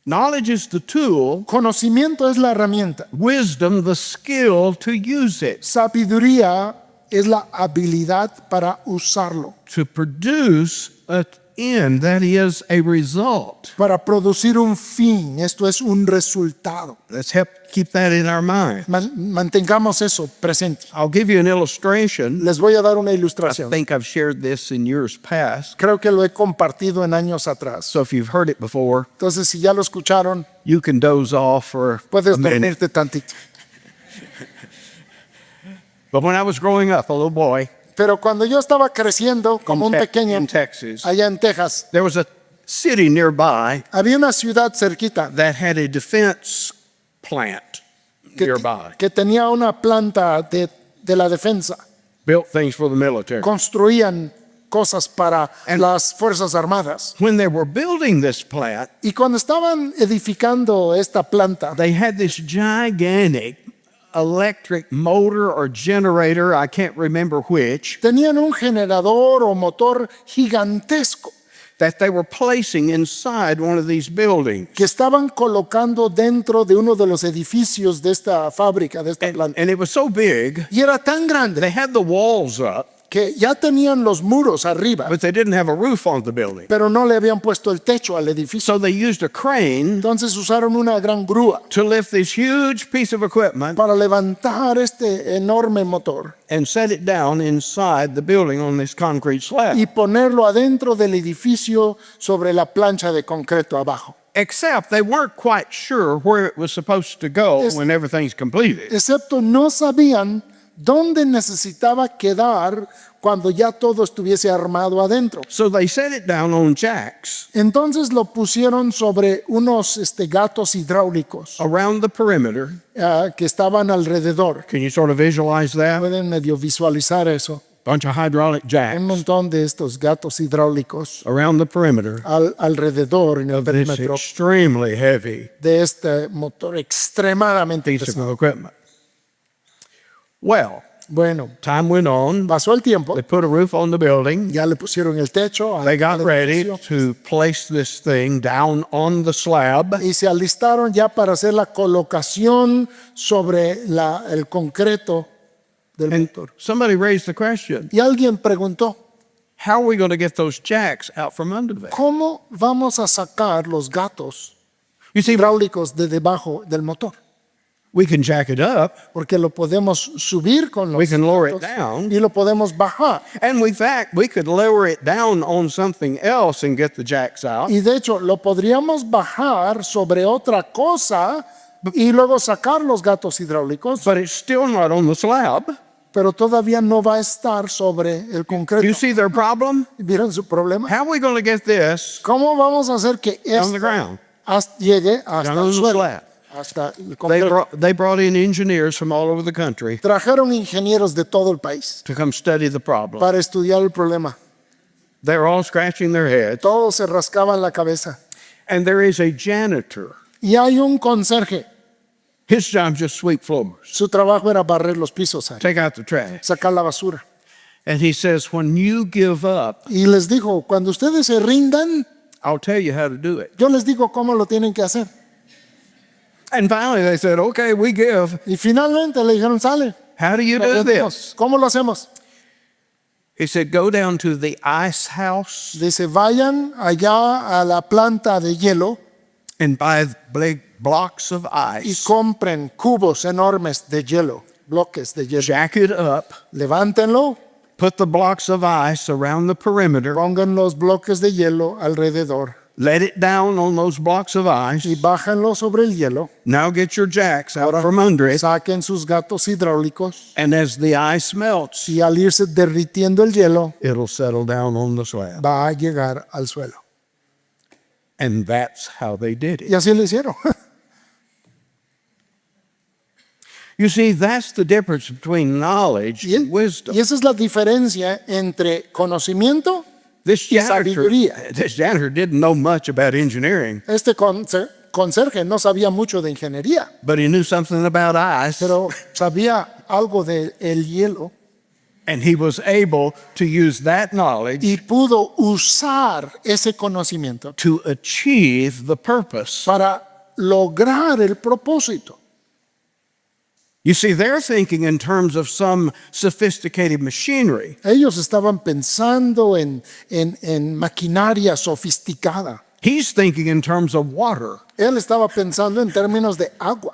Knowledge is the tool, Conocimiento es la herramienta. wisdom the skill to use it, Sabiduría es la habilidad para usarlo, to produce an end, that is a result. para producir un fin. Esto es un resultado. Let's help keep that in our mind. Mantengamos eso presente. I'll give you an illustration. Les voy a dar una I ilustración. think I've shared this in years past. Creo que lo he compartido en años atrás. So if you've heard it before, Entonces, si ya lo escucharon, you can doze off for puedes a minute. dormirte tantito. But when I was growing up, a little boy Pero cuando yo estaba creciendo como un pequeño in Texas, allá en Texas, there was a city nearby había una ciudad cerquita that had a defense plant que, nearby. que tenía una planta de la defensa. Built things for the military. Construían cosas para And- las Fuerzas Armadas. When they were building this plant, Y cuando estaban edificando esta planta, they had this gigantic electric motor or generator, I can't remember which, tenían un generador o motor gigantesco that they were placing inside one of these buildings. que estaban colocando dentro de uno de los edificios de esta fábrica, de esta planta. And it was so big, Y era tan grande they had the walls up, que ya tenían los muros arriba, but they didn't have a roof on the building. pero no le habían puesto el techo al edificio. So they used a crane Entonces usaron una gran grúa to lift this huge piece of equipment para levantar este enorme motor and set it down inside the building on this concrete slab. y ponerlo adentro del edificio sobre la plancha de concreto abajo. Except they weren't quite sure where it was supposed to go Es- when everything's completed. Excepto no sabían dónde necesitaba quedar cuando ya todo estuviese armado adentro. So they set it down on jacks Entonces lo pusieron sobre unos gatos hidráulicos around the perimeter. que estaban alrededor. Can you sort of visualize that? Pueden medio visualizar eso. Bunch of hydraulic Un jacks montón de estos gatos hidráulicos around the perimeter alrededor en el of this perímetro extremely heavy de este motor extremadamente piece pesado. of equipment. Well, Bueno, time went on. pasó el tiempo, They put a roof on the building. ya le pusieron el techo They got al ready edificio to place this thing down on the slab. y se alistaron ya para hacer la colocación sobre el concreto del And motor. somebody raised the question, Y alguien preguntó, how are we going to get those jacks out from under there? ¿cómo vamos a sacar los gatos You see, hidráulicos de debajo del motor? We can jack it up, porque lo podemos subir con we los can lower it gatos down, y lo podemos bajar. and in fact, we could lower it down on something else and get the jacks out. Y de hecho, lo podríamos bajar sobre otra cosa y luego sacar los gatos hidráulicos, But it's still not on the slab. pero todavía no va a estar sobre el Do you concreto. see their problem? ¿Vieron su problema? How are we going to get this ¿Cómo vamos a hacer que on the esto ground? llegue hasta Down on el the suelo? slab. Hasta el They concreto. brought in engineers from all over the country Trajeron ingenieros de todo el país to come study the problem. para estudiar el problema. They're all scratching their heads. Todos se rascaban la cabeza. And there is a janitor. Y hay un conserje. His job just sweep floors, Su trabajo era barrer los pisos, ahí, take out the trash. sacar la basura. And he says, when you give up, Y les dijo, cuando ustedes se rindan, I'll tell you how to do it. yo les digo cómo lo tienen que hacer. And finally they said, okay, we give. Y finalmente le dijeron, sale. How do you Lo do rendimos. this? ¿Cómo lo hacemos? He said, go down to the ice house Dice, vayan allá a la planta de hielo and buy big blocks of y ice. compren cubos enormes de hielo, bloques de hielo. Jack it up, Levántenlo, put the blocks of ice around the perimeter, pongan los bloques de hielo alrededor let it down on those blocks of y ice. bájenlo sobre el hielo. Now get your jacks out from under it. Saquen sus gatos hidráulicos And as the ice melts, y al irse derritiendo el hielo, it'll settle down on the slab. va a llegar al suelo. And that's how they did Y it. así lo hicieron. You see, that's the difference between knowledge Y, and wisdom. y esa es la diferencia entre conocimiento. This janitor, sabiduría. this janitor didn't know much about engineering, Este conserje no sabía mucho de ingeniería, but he knew something about ice, pero sabía algo del hielo and he was able to use that knowledge y pudo usar ese conocimiento to achieve the purpose. para lograr el propósito. You see, they're thinking in terms of some sophisticated machinery. Ellos estaban pensando en maquinaria sofisticada. He's thinking in terms of water. Él estaba pensando en términos de agua.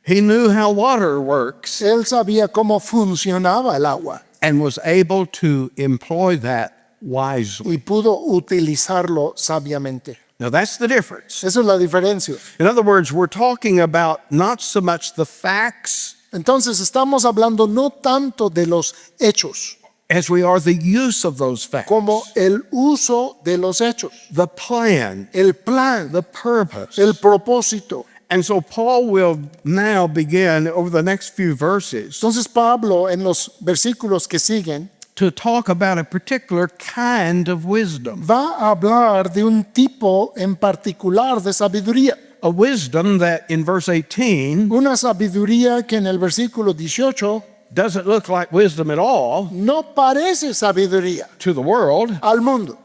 He knew how water works Él sabía cómo funcionaba el agua and was able to employ that wisely. y pudo utilizarlo sabiamente. Now, that's the difference. Esa es la diferencia. In other words, we're talking about not so much the facts Entonces estamos hablando no tanto de los hechos as we are the use of those facts, como el uso de los hechos, the plan, el plan, the purpose. el propósito. And so Paul will now begin over the next few verses Entonces Pablo en los versículos que siguen to talk about a particular kind of wisdom, va a hablar de un tipo en particular de sabiduría. a wisdom that in verse 18 Una sabiduría que en el versículo 18 doesn't look like wisdom at all no parece sabiduría to the world, al mundo,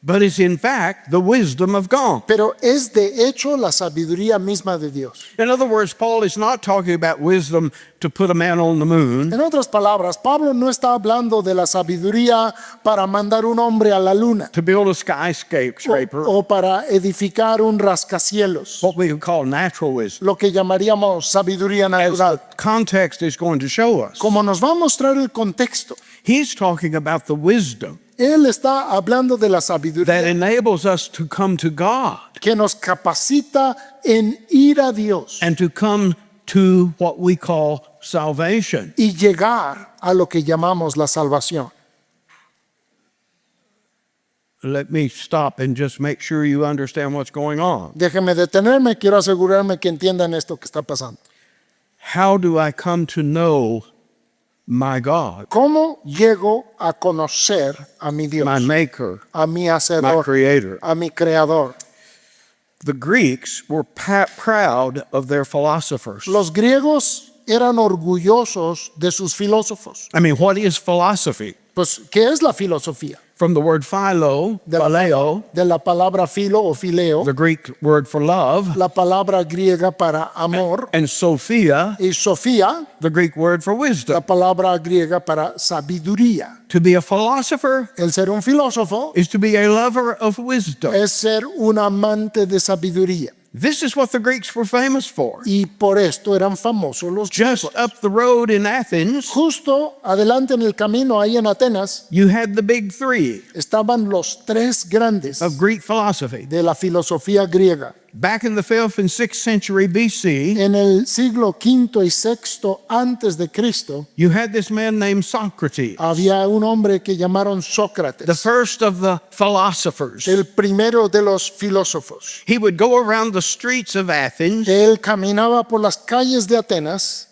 but is in fact the wisdom of God. pero es de hecho la sabiduría misma de Dios. In other words, Paul is not talking about wisdom to put a man on the moon, En otras palabras, Pablo no está hablando de la sabiduría para mandar un hombre a la luna to build a skyscraper, o para edificar un rascacielos, what we would call natural wisdom. lo que llamaríamos sabiduría As natural. the context is going to show us, Como nos va a mostrar el contexto, he's talking about the wisdom él está hablando de la that sabiduría enables us to come to God que nos capacita en ir a Dios and to come to what we call salvation. y llegar a lo que llamamos la salvación. Let me stop and just make sure you understand what's going on. Déjeme detenerme, quiero asegurarme que entiendan esto que está pasando. How do I come to know my God, ¿Cómo llego a conocer a mi Dios, my Maker, a mi my Hacedor, Creator? a mi Creador? The Greeks were proud of their philosophers. Los griegos eran orgullosos de sus filósofos. I mean, what is philosophy? Pues, ¿qué es la filosofía? From the word philo, phileo, De la palabra filo o fileo, the Greek word for love, la palabra griega para amor, and Sophia, y Sofía, the Greek word for la wisdom. palabra griega para sabiduría. To be a philosopher El ser un filósofo is to be a lover of wisdom. es ser un amante de sabiduría. This is what the Greeks were famous for. Y por esto eran famosos los Just griegos. up the road in Athens, Justo adelante en el camino, ahí en Atenas, you had the big three estaban los tres grandes of Greek philosophy. de la filosofía griega. Back in the 5th and 6th century BC, En el siglo V y VI antes de Cristo, you had this man named Socrates, había un hombre que llamaron the Sócrates, first of the philosophers. el primero de los filósofos. He would go around the streets of Athens Él caminaba por las calles de Atenas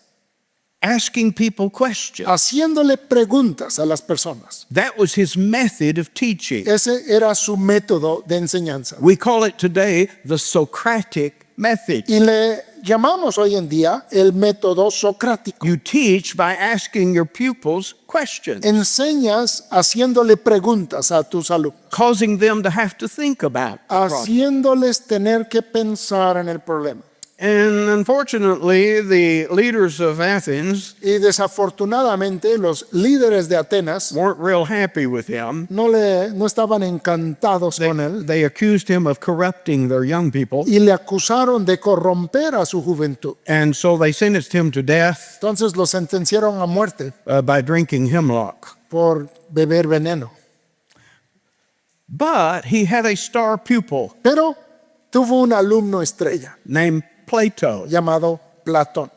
asking people questions. haciéndole preguntas a las personas. That was his method of teaching. Ese era su método de enseñanza. We call it today the Socratic method. Y le llamamos hoy en día el método socrático. You teach by asking your pupils questions, Enseñas haciéndole preguntas a tus alumnos, causing them to have to think about the problem. haciéndoles tener que pensar en el problema. And unfortunately, the leaders of Athens Y desafortunadamente los líderes de Atenas weren't real happy with him. no estaban encantados con él They accused him of corrupting their young people, y le acusaron de corromper a su juventud. and so they sentenced him to death Entonces lo sentenciaron a muerte by drinking hemlock. por beber veneno. But he had a star pupil Pero tuvo un alumno estrella named Plato. llamado Platón.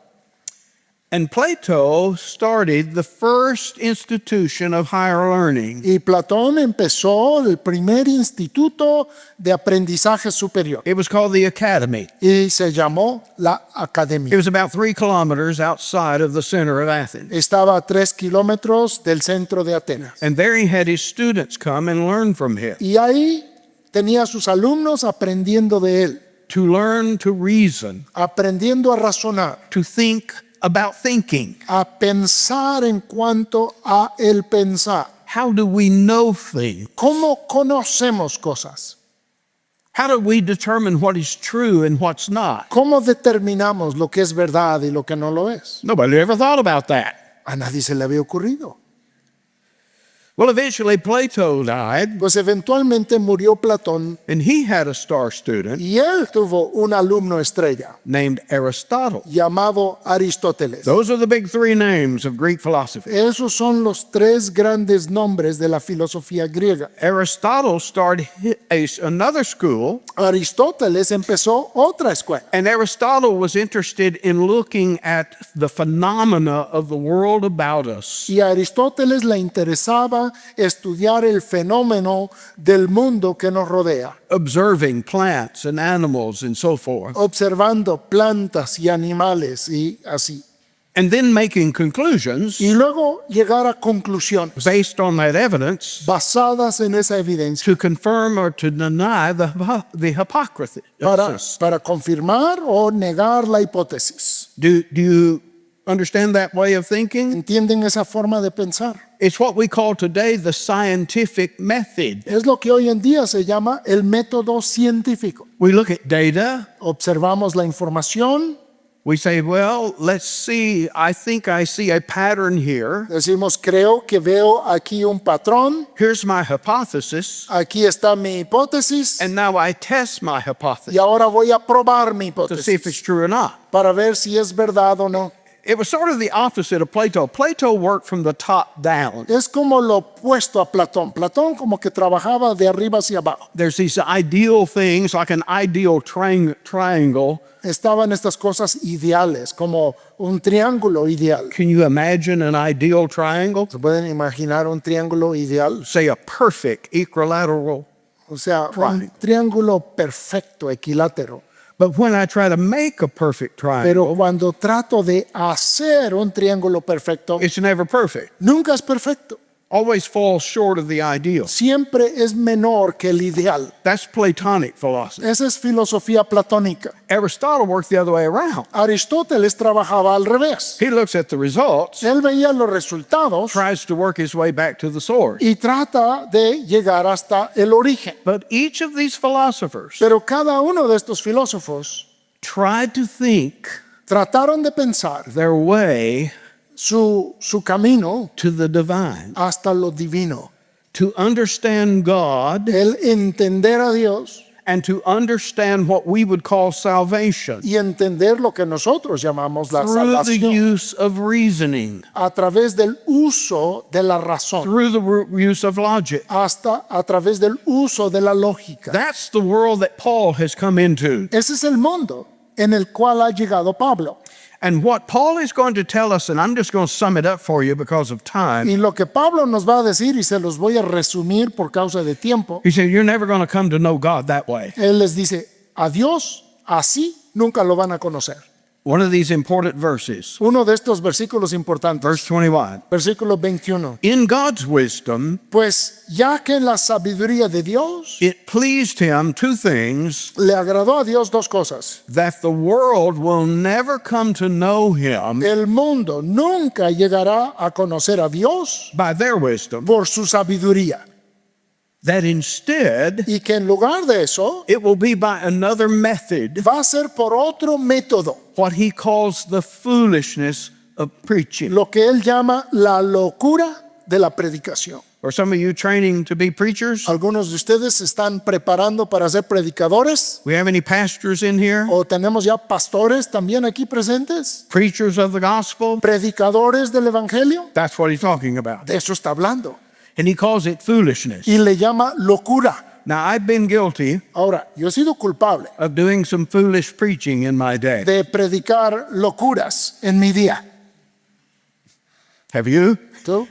And Plato started the first institution of higher learning. Y Platón empezó el primer instituto de aprendizaje superior It was called the Academy. y se llamó la It Academia. was about 3 kilometers outside of the center of Athens. Estaba a 3 kilómetros del centro de Atenas. And there he had his students come and learn from him, Y ahí tenía a sus alumnos aprendiendo de él, to learn to reason, aprendiendo a razonar, to think about thinking. a pensar en cuanto a el pensar. How do we know things? ¿Cómo conocemos cosas? How do we determine what is true and what's not? ¿Cómo determinamos lo que es verdad y lo que no lo es? Nobody ever thought about that. A nadie se le había ocurrido. Well, eventually Plato died, Pues eventualmente murió Platón and he had a star student y él tuvo un alumno estrella named Aristotle. llamado Aristóteles. Those are the big 3 names of Greek philosophy. Esos son los 3 grandes nombres de la filosofía griega. Aristotle started another school, Aristóteles empezó otra escuela. and Aristotle was interested in looking at the phenomena of the world about us. Y a Aristóteles le interesaba estudiar el fenómeno del mundo que nos rodea, Observing plants and animals and so forth, observando plantas y animales y así. and then making conclusions Y luego llegar a conclusiones based on that evidence basadas en esa evidencia to confirm or to deny the hypocrisy. para confirmar o negar la hipótesis. Do you understand that way of thinking? ¿Entienden esa forma de pensar? It's what we call today the scientific method. Es lo que hoy en día se llama el método científico. We look at data. Observamos la información, We say, well, let's see. I think I see a pattern here. decimos, creo que veo aquí un patrón, Here's my hypothesis. aquí está mi hipótesis And now I test my y hypothesis ahora voy a probar mi to see if it's hipótesis true or not. para ver si es verdad o no. It was sort of the opposite of Plato. Plato worked from the top down. Es como lo opuesto a Platón. Platón como que trabajaba de arriba hacia abajo. There's these ideal things like an ideal triangle. Estaban estas cosas ideales, como un triángulo ideal. Can you imagine an ideal triangle? ¿Se pueden imaginar un triángulo ideal? Say a perfect equilateral. O sea, un Triángulo. triángulo perfecto, equilátero. But when I try to make a perfect Pero triangle, cuando trato de hacer un triángulo perfecto, it's never perfect. nunca es perfecto. Always falls short of the ideal. Siempre es menor que el ideal. That's Platonic philosophy. Esa es filosofía platónica. Aristotle worked the other way around. Aristóteles trabajaba al revés. He looks at the results, Él veía los resultados tries to work his way back to the source. y trata de llegar hasta el origen. But each of these philosophers Pero cada uno de estos filósofos tried to think trataron de pensar their way su camino to the divine, hasta lo divino. to understand God El entender a Dios and to understand what we would call salvation y entender lo que nosotros llamamos la through the salvación use of reasoning, a través del uso de la razón, through the use of logic. hasta a través del uso de la lógica. That's the world that Paul has come into. Ese es el mundo en el cual ha llegado Pablo. And what Paul is going to tell us, and I'm just going to sum it up for you because of time. Y lo que Pablo nos va a decir, y se los voy a resumir por causa de tiempo, He said, you're never going to come to know God that way. él les dice, a Dios así nunca lo van a conocer. One of these important verses, Uno de estos versículos importantes, verse 21. versículo 21. In God's wisdom, Pues ya que en la sabiduría de Dios it pleased him two things, le agradó a Dios dos cosas. that the world will never come to know him El mundo nunca llegará a conocer a Dios by their wisdom, por su sabiduría. that instead Y que en lugar de eso it will be by another method, va a ser por otro método, what he calls the foolishness of preaching. lo que él llama la locura de la predicación. Are some of you training to be preachers? Algunos de ustedes se están preparando para ser predicadores, We have any pastors in here? o tenemos ya pastores también aquí presentes, Preachers of the gospel? predicadores del evangelio. That's what he's talking about. De eso está hablando. And he calls it foolishness. Y le llama locura. Now, I've been guilty Ahora, yo he sido culpable of doing some foolish preaching in my day. de predicar locuras en mi día. Have you? ¿Tú?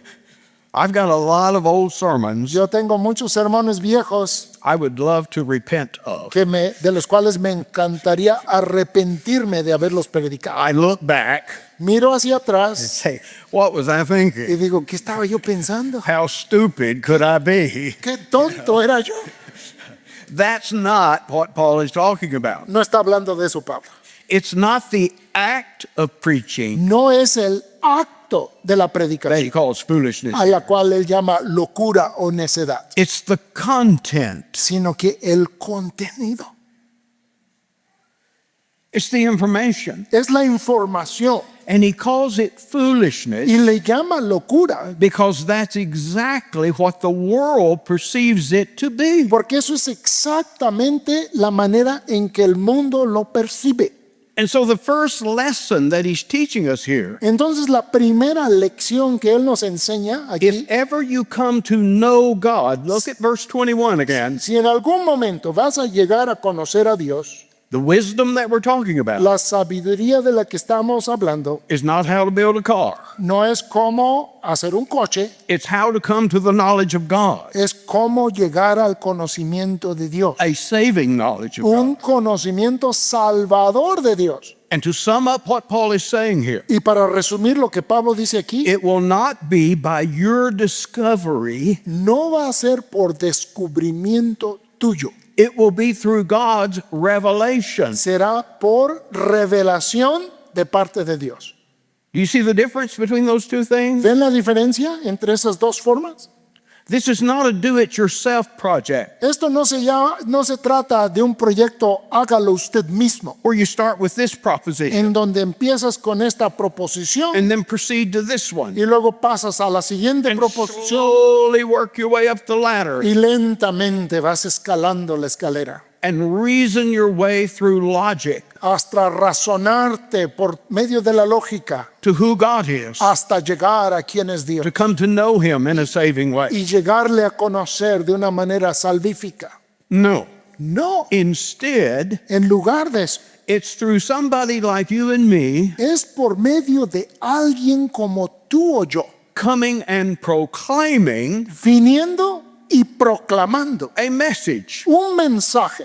I've got a lot of old sermons Yo tengo muchos sermones viejos I would love to repent of. de los cuales me encantaría arrepentirme de haberlos predicado. I look back Miro hacia and atrás say, what was I y thinking? digo, ¿qué estaba yo pensando? How stupid could I be? ¿Qué tonto era yo? That's not what Paul is talking about. No está hablando de eso, Pablo. It's not the act of preaching No es el acto de la that he predicación calls foolishness. a la cual él llama locura o necedad, It's the content. sino que el contenido It's the information. es la información And he calls it foolishness y le llama locura because that's exactly what the world perceives it to be. porque eso es exactamente la manera en que el mundo lo percibe. And so the first lesson that he's teaching us here, Entonces la primera lección que él nos enseña aquí, if ever you come to know God, look at verse 21 again, si en algún momento vas a llegar a conocer a Dios, the wisdom that we're talking about la sabiduría de la que estamos hablando is not how to build a car. no es cómo hacer un coche, It's how to come to the knowledge of God, es cómo llegar al conocimiento de Dios, a saving knowledge of un God. conocimiento salvador de Dios. And to sum up what Paul is saying here, Y para resumir lo que Pablo dice aquí, it will not be by your discovery, no va a ser por descubrimiento tuyo, it will be through God's revelation. será por revelación de parte de Dios. Do you see the difference between those two things? ¿Ven la diferencia entre esas dos formas? This is not a do-it-yourself project Esto no se trata de un proyecto hágalo usted mismo, where you start with this proposition en donde empiezas con esta proposición and then proceed to this one y luego pasas a la siguiente and proposición slowly work your way up the ladder y lentamente vas escalando la escalera and reason your way through logic hasta razonarte por medio de la lógica to who God is, hasta llegar a quién es Dios to come to know Him in a saving way. y llegarle a conocer de una manera salvífica. No. No, Instead, en lugar de eso, it's through somebody like you and me es por medio de alguien como tú o yo, coming and proclaiming viniendo y proclamando a message. un mensaje.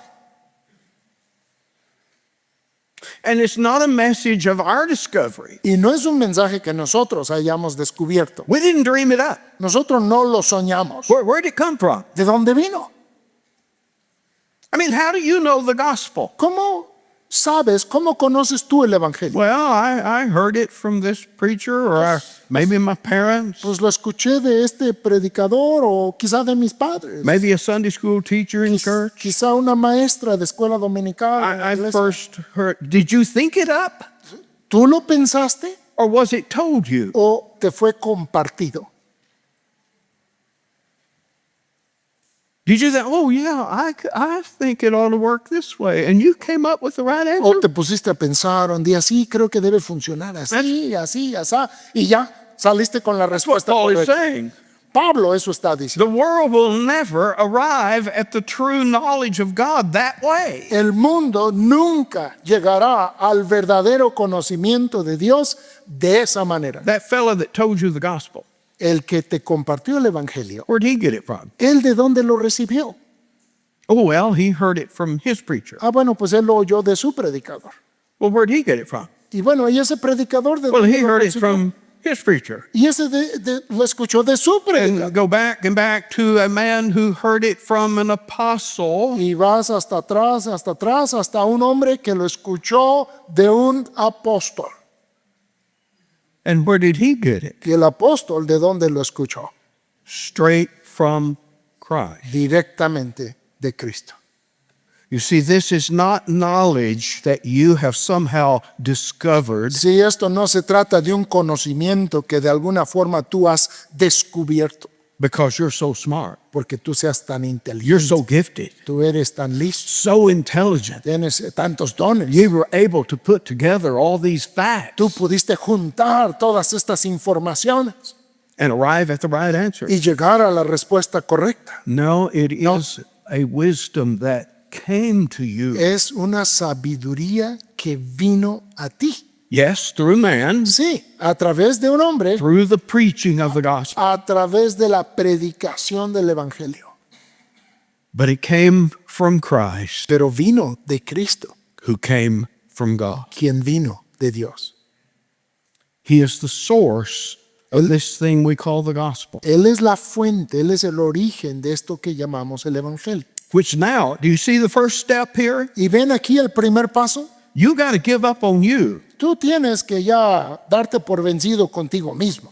And it's not a message of our discovery. Y no es un mensaje que nosotros hayamos descubierto. We didn't dream it up. Nosotros no lo soñamos. Where'd it come from? ¿De dónde vino? I mean, how do you know the gospel? ¿Cómo sabes, cómo conoces tú el evangelio? Well, I heard it from this preacher or maybe my parents, Pues lo escuché de este predicador o quizá de mis padres. maybe a Sunday school teacher in church. Quizá una maestra de escuela dominical. en la I iglesia. first heard. Did you think it up ¿Tú lo pensaste or was it told you? o te fue compartido? Did you think, oh yeah, I think it ought to work this way, and you came up with the right O answer? te pusiste a pensar un día, sí, creo que debe funcionar así, así, así, y ya saliste con la That's what respuesta Paul is correcta. saying. Pablo eso está diciendo. The world will never arrive at the true knowledge of God that way. El mundo nunca llegará al verdadero conocimiento de Dios de esa manera. That fella that told you the gospel, El que te compartió el evangelio, where'd he get it from? ¿él de dónde lo recibió? Oh, well, he heard it from his preacher. Ah, bueno, pues él lo oyó de su predicador. Well, where'd he get it from? Y bueno, ¿y ese predicador de Well, dónde he lo heard it recibió? from his preacher. Y ese lo escuchó de su predicador. And go back and back to a man who heard it from an apostle. Y vas hasta atrás, hasta un hombre que lo escuchó de un apóstol. And where did he get it? ¿Y el apóstol de dónde lo escuchó? Straight from Christ. Directamente de Cristo. You see, this is not knowledge that you have somehow discovered. Si esto no se trata de un conocimiento que de alguna forma tú has descubierto, Because you're so smart. porque tú seas tan You're inteligente, so gifted, tú eres tan listo, so intelligent. tienes tantos dones. You were able to put together all these facts Tú pudiste juntar todas estas informaciones and arrive at the right answer. y llegar a la respuesta correcta. No, it is a wisdom that came to you. Es una sabiduría que vino a ti. Yes, through man, Sí, a través de un hombre, through the preaching of the gospel. a través de la predicación del evangelio. But it came from Christ, Pero vino de Cristo, who came from God. quien vino de Dios. He is the source of this thing we call the gospel. Él es la fuente, Él es el origen de esto que llamamos el evangelio. Which now, do you see the first step here? Y ven aquí el primer paso. You got to give up on you. Tú tienes que ya darte por vencido contigo mismo.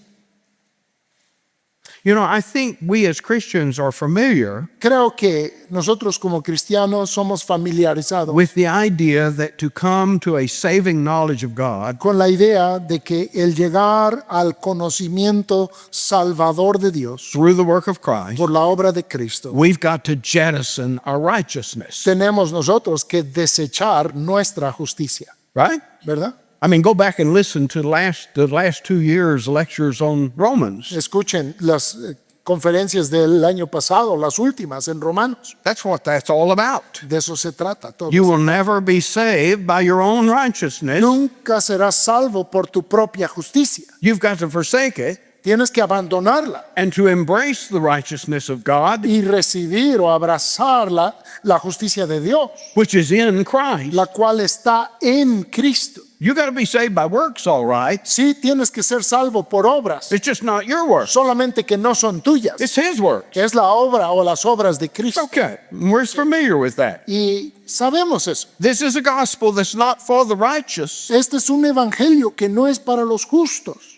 You know, I think we as Christians are familiar Creo que nosotros como cristianos somos familiarizados with the idea that to come to a saving knowledge of God, con la idea de que el llegar al conocimiento salvador de Dios through the work of Christ, por la obra de Cristo, we've got to jettison our righteousness, tenemos nosotros que desechar nuestra justicia, right? ¿verdad? I mean, go back and listen to the last 2 years' lectures on Romans. Escuchen las conferencias del año pasado, las últimas en Romanos. That's what that's all about. De eso se trata todo. You will never be saved by your own righteousness. Nunca serás salvo por tu propia justicia. You've got to forsake it Tienes que abandonarla and to embrace the righteousness of God, y recibir o abrazar la justicia de Dios, which is in Christ. la cual está en Cristo. You got to be saved by works, all right. Sí, tienes que ser salvo por obras, It's just not your work. solamente que no son tuyas, It's His work. que es la obra o las obras de Cristo. Okay, we're familiar with that. Y sabemos eso. This is a gospel that's not for the righteous. Este es un evangelio que no es para los justos,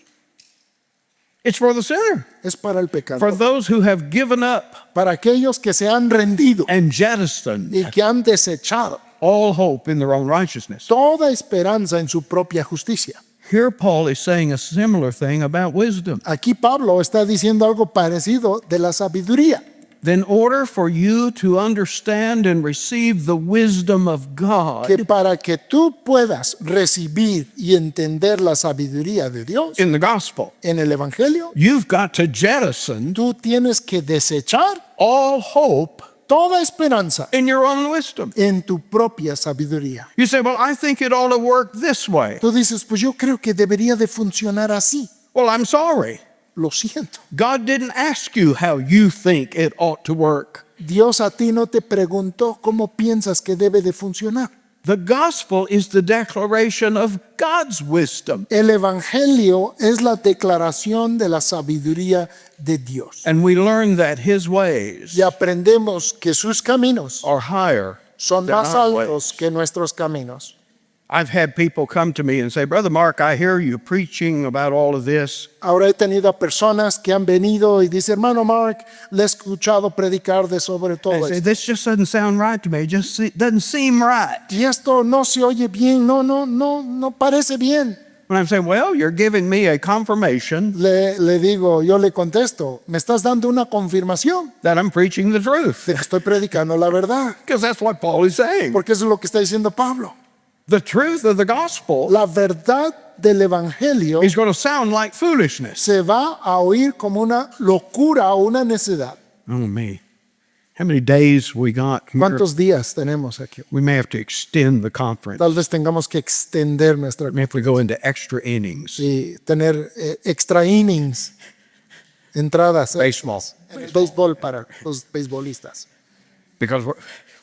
It's for the sinner, es para el for pecador, those who have given up para aquellos que se han rendido and jettisoned y que han desechado all hope in their own righteousness. toda esperanza en su propia justicia. Here, Paul is saying a similar thing about wisdom. Aquí Pablo está diciendo algo parecido de la sabiduría. In order for you to understand and receive the wisdom of God Que para que tú puedas recibir y entender la sabiduría de Dios in the gospel, en el evangelio, you've got to jettison tú tienes que desechar all hope toda esperanza in your own wisdom. en tu propia sabiduría. You say, well, I think it ought to work this way. Tú dices, pues yo creo que debería de funcionar así. Well, I'm sorry. Lo siento. God didn't ask you how you think it ought to work. Dios a ti no te preguntó cómo piensas que debe de funcionar. The gospel is the declaration of God's wisdom. El evangelio es la declaración de la sabiduría de Dios. And we learn that His ways Y aprendemos que sus caminos are higher son than más our ways. altos que nuestros caminos. I've had people come to me and say, Brother Mark, I hear you preaching about all of this. Ahora he tenido a personas que han venido y dicen, hermano Mark, le he escuchado predicar de sobre I todo say, esto. this just doesn't sound right to me. It just doesn't seem right. Y esto no se oye bien, no parece bien. When I'm saying, well, you're giving me a confirmation yo le contesto, me estás dando una confirmación that I'm preaching the truth. de que estoy predicando la verdad. Because that's what Paul is saying. Porque eso es lo que está diciendo Pablo. The truth of the gospel La verdad del evangelio is going to sound like foolishness. se va a oír como una locura o una necedad. Oh, me. How many days we got? ¿Cuántos días tenemos aquí? We may have to extend the conference. Tal vez tengamos que extender nuestra We have to go into extra innings. y tener extra innings, entradas Baseball. en el béisbol para los beisbolistas. Because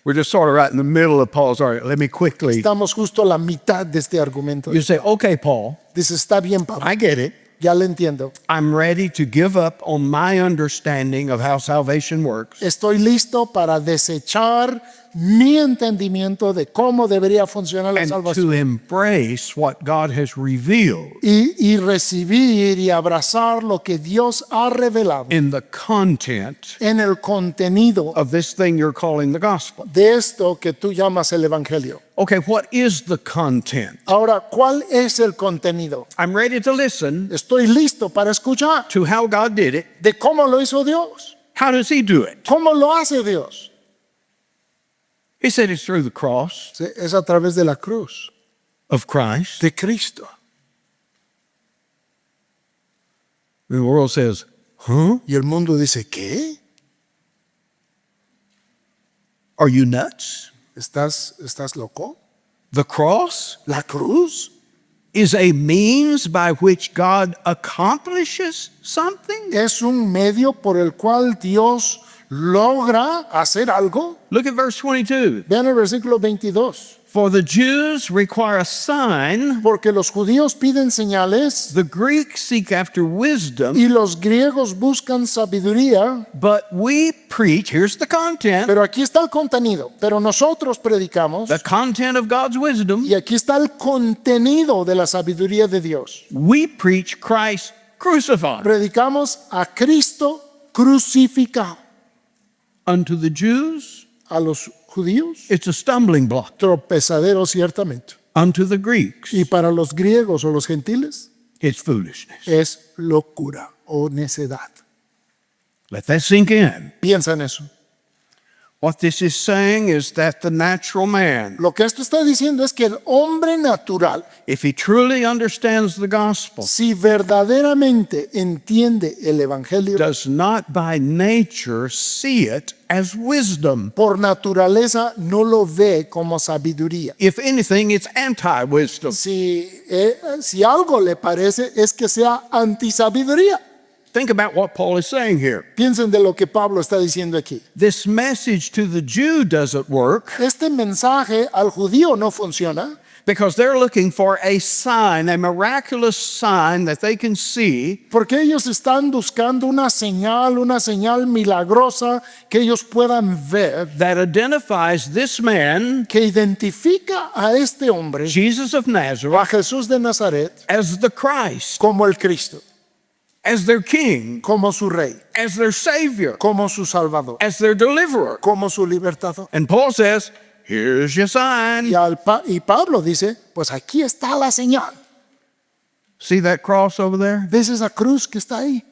we're just sort of right in the middle of Paul's argument. Let me quickly. Estamos justo a la mitad de este argumento. You say, okay, Paul, Dice, está bien, Pablo, I get it. ya lo entiendo. I'm ready to give up on my understanding of how salvation works Estoy listo para desechar mi entendimiento de cómo debería funcionar la and salvación to embrace what God has revealed y recibir y abrazar lo que Dios ha revelado in the content en el contenido of this thing you're calling the gospel. de esto que tú llamas el evangelio. Okay, what is the content? Ahora, ¿cuál es el contenido? I'm ready to listen Estoy listo para escuchar to how God did it. de cómo lo hizo Dios. How does He do it? ¿Cómo lo hace Dios? He said it's through the cross Sí, es a través de la cruz of Christ. de Cristo. The world says, huh? Y el mundo dice, ¿qué? Are you nuts? ¿Estás loco? The cross ¿La cruz? is a means by which God accomplishes something? ¿Es un medio por el cual Dios logra hacer algo? Look at verse 22. Vean el versículo 22. For the Jews require a sign, Porque los judíos piden señales the Greeks seek after wisdom, y los griegos buscan sabiduría. but we preach, here's the content, Pero aquí está el contenido. Pero nosotros predicamos the content of God's wisdom. y aquí está el contenido de la sabiduría de Dios. We preach Christ crucified. Predicamos a Cristo crucificado. Unto the Jews, A los judíos, it's a stumbling block. tropezadero ciertamente. Unto the Greeks, Y para los griegos o los gentiles, it's foolishness. es locura o necedad. Let that sink in. Piensa en eso. What this is saying is that the natural man, Lo que esto está diciendo es que el hombre natural, if he truly understands the gospel, si verdaderamente entiende el evangelio, does not by nature see it as wisdom. por naturaleza no lo ve como sabiduría. If anything, it's anti-wisdom. Si algo le parece es que sea antisabiduría. Think about what Paul is saying here. Piensen de lo que Pablo está diciendo aquí. This message to the Jew doesn't work Este mensaje al judío no funciona because they're looking for a sign, a miraculous sign that they can see porque ellos están buscando una señal milagrosa que ellos puedan ver, that identifies this man, que identifica a este hombre, Jesus of a Nazareth, Jesús de Nazaret, as the Christ, como el Cristo, as their king, como su rey, as their savior, como su salvador, as their deliverer. como su libertador. And Paul says, here's your sign. Y Pablo dice, pues aquí está la señal. See that cross over there? ¿Ves esa cruz que está ahí?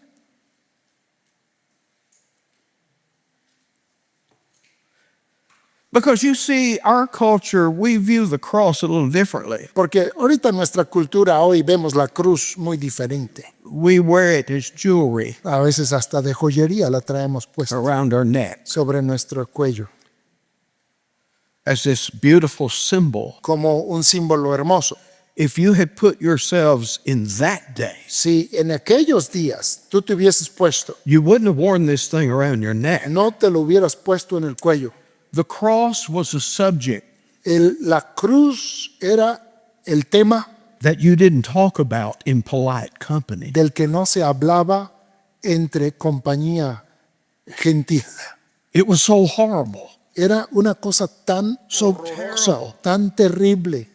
Because you see, our culture, we view the cross a little differently. Porque ahorita en nuestra cultura hoy vemos la cruz muy diferente. We wear it as jewelry A veces hasta de joyería la traemos puesta around our neck sobre nuestro cuello, as this beautiful symbol. como un símbolo hermoso. If you had put yourselves in that day, Si en aquellos días tú te hubieses puesto, you wouldn't have worn this thing around your neck. no te lo hubieras puesto en el cuello. The cross was a subject La cruz era el tema that you didn't talk about in polite company. del que no se hablaba entre compañía gentil. It was so horrible. Era una cosa tan horrorosa, tan terrible.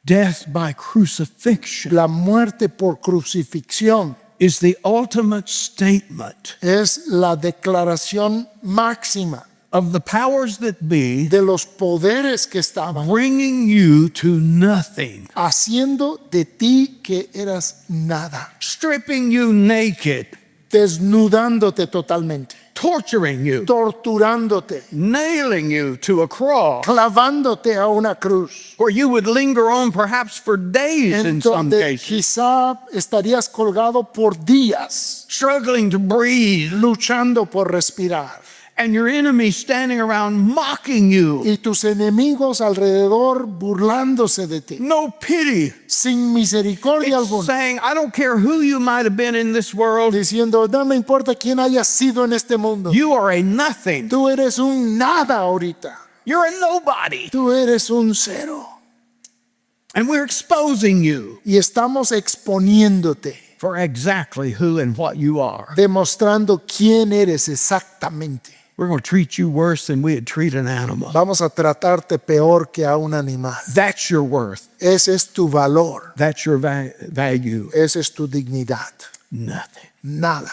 Death by crucifixion La muerte por crucifixión is the ultimate statement es la declaración máxima of the powers that be, de los poderes que estaban bringing you to nothing, haciendo de ti que eras nada, stripping you naked, desnudándote totalmente, torturing you, torturándote, nailing you to a cross, clavándote a una cruz, where you would linger on perhaps for days in en some donde cases, quizá estarías colgado por días, struggling to breathe, luchando por respirar, and your enemies standing around mocking you. y tus enemigos alrededor burlándose de ti, No pity. sin misericordia It's alguna, saying, I don't care who you might have been in this world, diciendo, no me importa quién hayas sido en este mundo, you are a nothing. tú eres un nada ahorita, You're a nobody. tú eres un cero, And we're exposing you y estamos exponiéndote, for exactly who and what you are. demostrando quién eres exactamente. We're going to treat you worse than we'd treat an animal. Vamos a tratarte peor que a un animal. That's your worth. Ese es tu valor, That's your value. esa es tu dignidad. Nothing. Nada.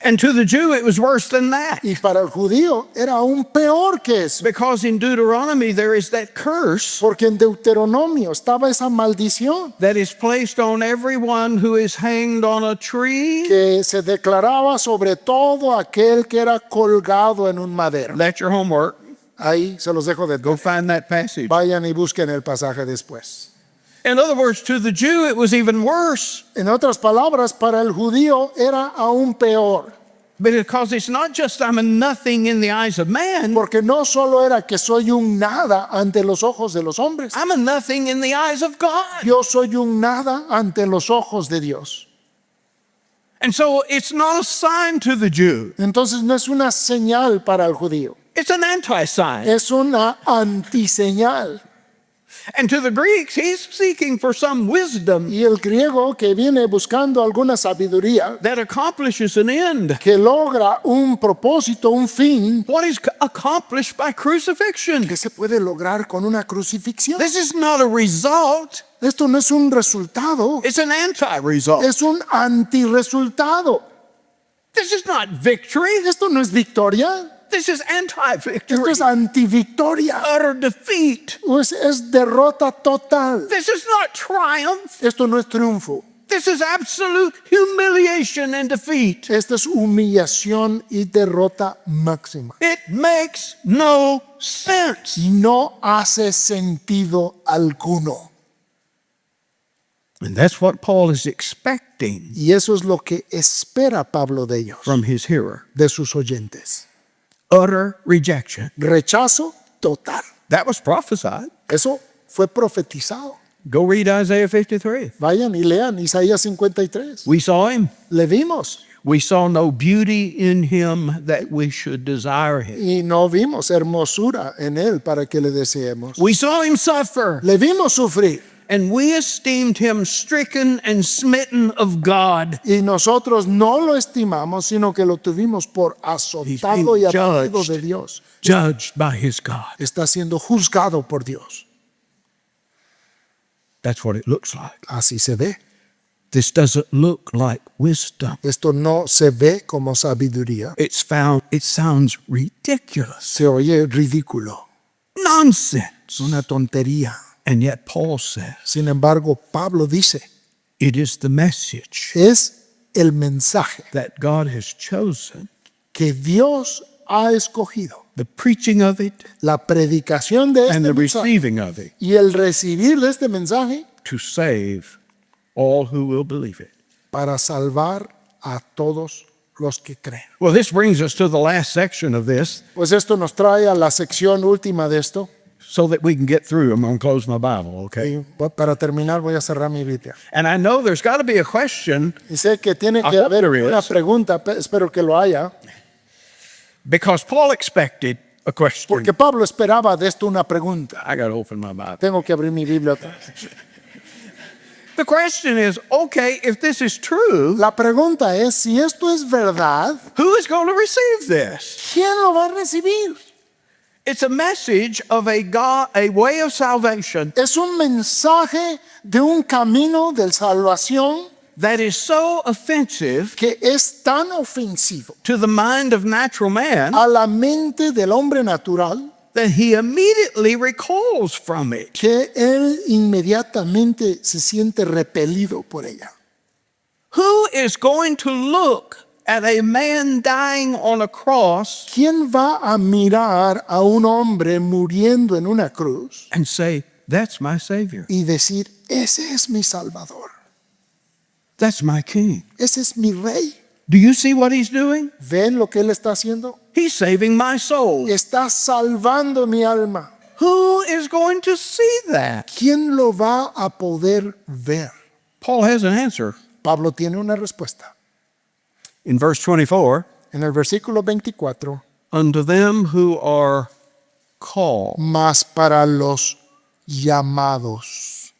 And to the Jew, it was worse than that. Y para el judío era aún peor que eso, Because in Deuteronomy, there is that curse porque en Deuteronomio estaba esa maldición that is placed on everyone who is hanged on a tree. que se declaraba sobre todo aquel que era colgado en un madero. That's your homework. Ahí se los dejo de Go find that passage. Vayan y busquen el pasaje después. In other words, to the Jew, it was even worse. En otras palabras, para el judío era aún peor, Because it's not just I'm a nothing in the eyes of man, porque no solo era que soy un nada ante los ojos de los hombres, I'm a nothing in the eyes of God. yo soy un nada ante los ojos de Dios. And so it's not a sign to the Jew, Entonces no es una señal para el judío, it's an anti-sign. es una antiseñal. And to the Greeks, he's seeking for some wisdom Y el griego que viene buscando alguna sabiduría that accomplishes an end. que logra un propósito, un fin, What is accomplished by crucifixion? que se puede lograr con una crucifixión. This is not a result, Esto no es un resultado, it's an anti-result. es un antiresultado. This is not victory, Esto no es victoria, this is esto anti-victory. es antivictoria, Utter defeat. es derrota total. This is not triumph. Esto no es triunfo, This is absolute humiliation and defeat. esto es humillación y derrota máxima. It makes no sense. No hace sentido alguno. And that's what Paul is expecting Y eso es lo que espera Pablo de ellos, from his hearer. de sus oyentes. Utter rejection. Rechazo total. That was prophesied. Eso fue profetizado. Go read Isaiah 53. Vayan y lean Isaías 53. We saw him. Le vimos We saw no beauty in him that we should desire him. y no vimos hermosura en él para que le deseemos. We saw him suffer, Le vimos sufrir and we esteemed him stricken and smitten of God. y nosotros no lo estimamos, sino que lo tuvimos por azotado y He's being abatido judged. de Dios. Judged by his God. Está siendo juzgado por Dios. That's what it looks like. Así se ve. This doesn't look like wisdom. Esto no se ve como sabiduría. It sounds ridiculous. Se oye ridículo, Nonsense. una tontería. And yet Paul says Sin embargo, Pablo dice, it is the message es el mensaje that God has chosen, que Dios ha escogido. the preaching of it La predicación de and este the mensaje receiving of it, y el recibir de este mensaje to save all who will believe it. para salvar a todos los que creen. Well, this brings us to the last section of this Pues esto nos trae a la sección última de esto. so that we can get through. I'm going to close my Bible, okay? Y para terminar voy a cerrar mi Biblia. And I know there's got to be a question Y sé que tiene que I hope haber there is. una pregunta, espero que lo haya, because Paul expected a question. porque Pablo esperaba de esto una pregunta. I got to open my Bible. Tengo que abrir mi Biblia otra vez. The question is, okay, if this is true, La pregunta es, si esto es verdad, who is going to receive this? ¿quién lo va a recibir? It's a message of a God, a way of salvation Es un mensaje de un camino de salvación that is so offensive que es tan ofensivo to the mind of natural man a la mente del hombre natural that he immediately recoils from it. que él inmediatamente se siente repelido por ella. Who is going to look at a man dying on a cross ¿Quién va a mirar a un hombre muriendo en una cruz and say, that's my Savior, y decir, ese es mi Salvador, that's my King? ese es mi Rey? Do you see what he's doing? ¿Ven lo que él está haciendo? He's saving my soul. Está salvando mi alma. Who is going to see that? ¿Quién lo va a poder ver? Paul has an answer. Pablo tiene una respuesta. In verse 24, En el versículo 24, unto them who are called. mas para los llamados.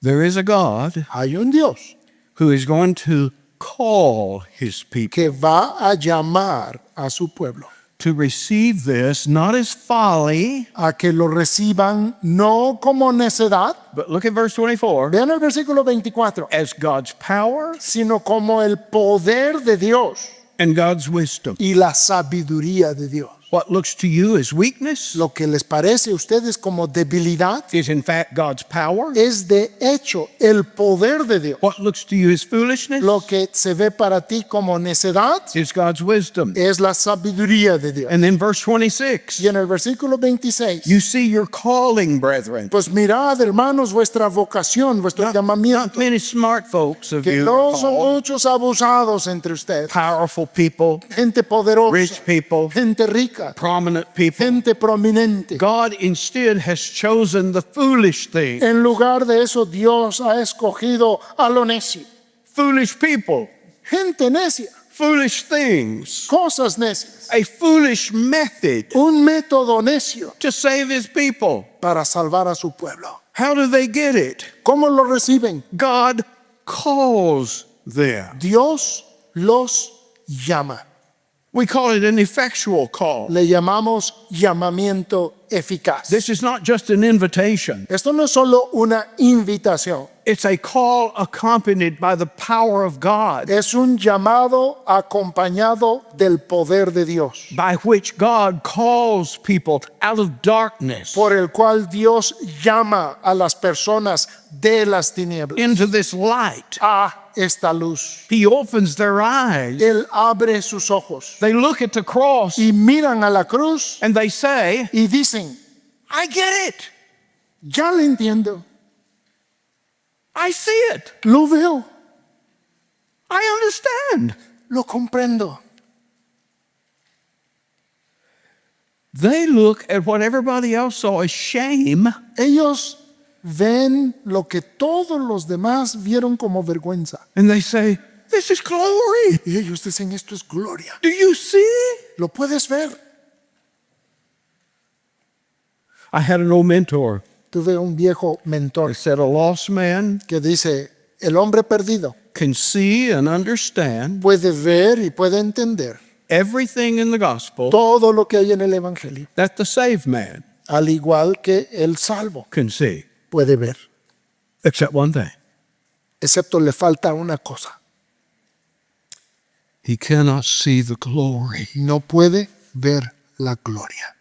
There is a God Hay un Dios who is going to call his people que va a llamar a su pueblo to receive this not as folly, a que lo reciban no como necedad, but look at verse 24, vean el versículo 24, as God's power sino como el poder de Dios and God's wisdom. y la sabiduría de Dios. What looks to you as weakness Lo que les parece a ustedes como debilidad is in fact God's power. es de hecho el poder de Dios. What looks to you as foolishness Lo que se ve para ti como necedad is God's wisdom. es la sabiduría de Dios. And then verse 26, Y en el versículo 26, you see your calling, brethren. pues mirad, hermanos, vuestra vocación, vuestro Not llamamiento, many smart folks of que you no are son called. muchos abusados entre ustedes, Powerful people, gente poderosa, rich people, gente rica, prominent people. gente prominente. God instead has chosen the foolish thing. En lugar de eso, Dios ha escogido a lo necio, Foolish people, gente necia, foolish things, cosas necias, a foolish method un método necio to save his people. para salvar a su pueblo. How do they get it? ¿Cómo lo reciben? God calls them. Dios los llama. We call it an effectual call. Le llamamos llamamiento eficaz. This is not just an invitation. Esto no es solo una invitación, It's a call accompanied by the power of God, es un llamado acompañado del poder de Dios, by which God calls people out of darkness por el cual Dios llama a las personas de las tinieblas into this light. a esta luz. He opens their eyes. Él abre sus ojos They look at the cross y miran a la cruz and they say, y dicen, I get it. ya lo entiendo, I see it. lo veo, I understand. lo comprendo. They look at what everybody else saw as shame, Ellos ven lo que todos los demás vieron como vergüenza. and they say, this is glory. Y ellos dicen, esto es gloria. Do you see? ¿Lo puedes ver? I had an old mentor Tuve un viejo mentor that said a lost man que dice, el hombre perdido can see and understand puede ver y puede entender everything in the gospel todo lo que hay en el Evangelio, that the saved man al igual que el salvo can see, puede ver, except one thing. excepto le falta una cosa. He cannot see the glory. No puede ver la gloria,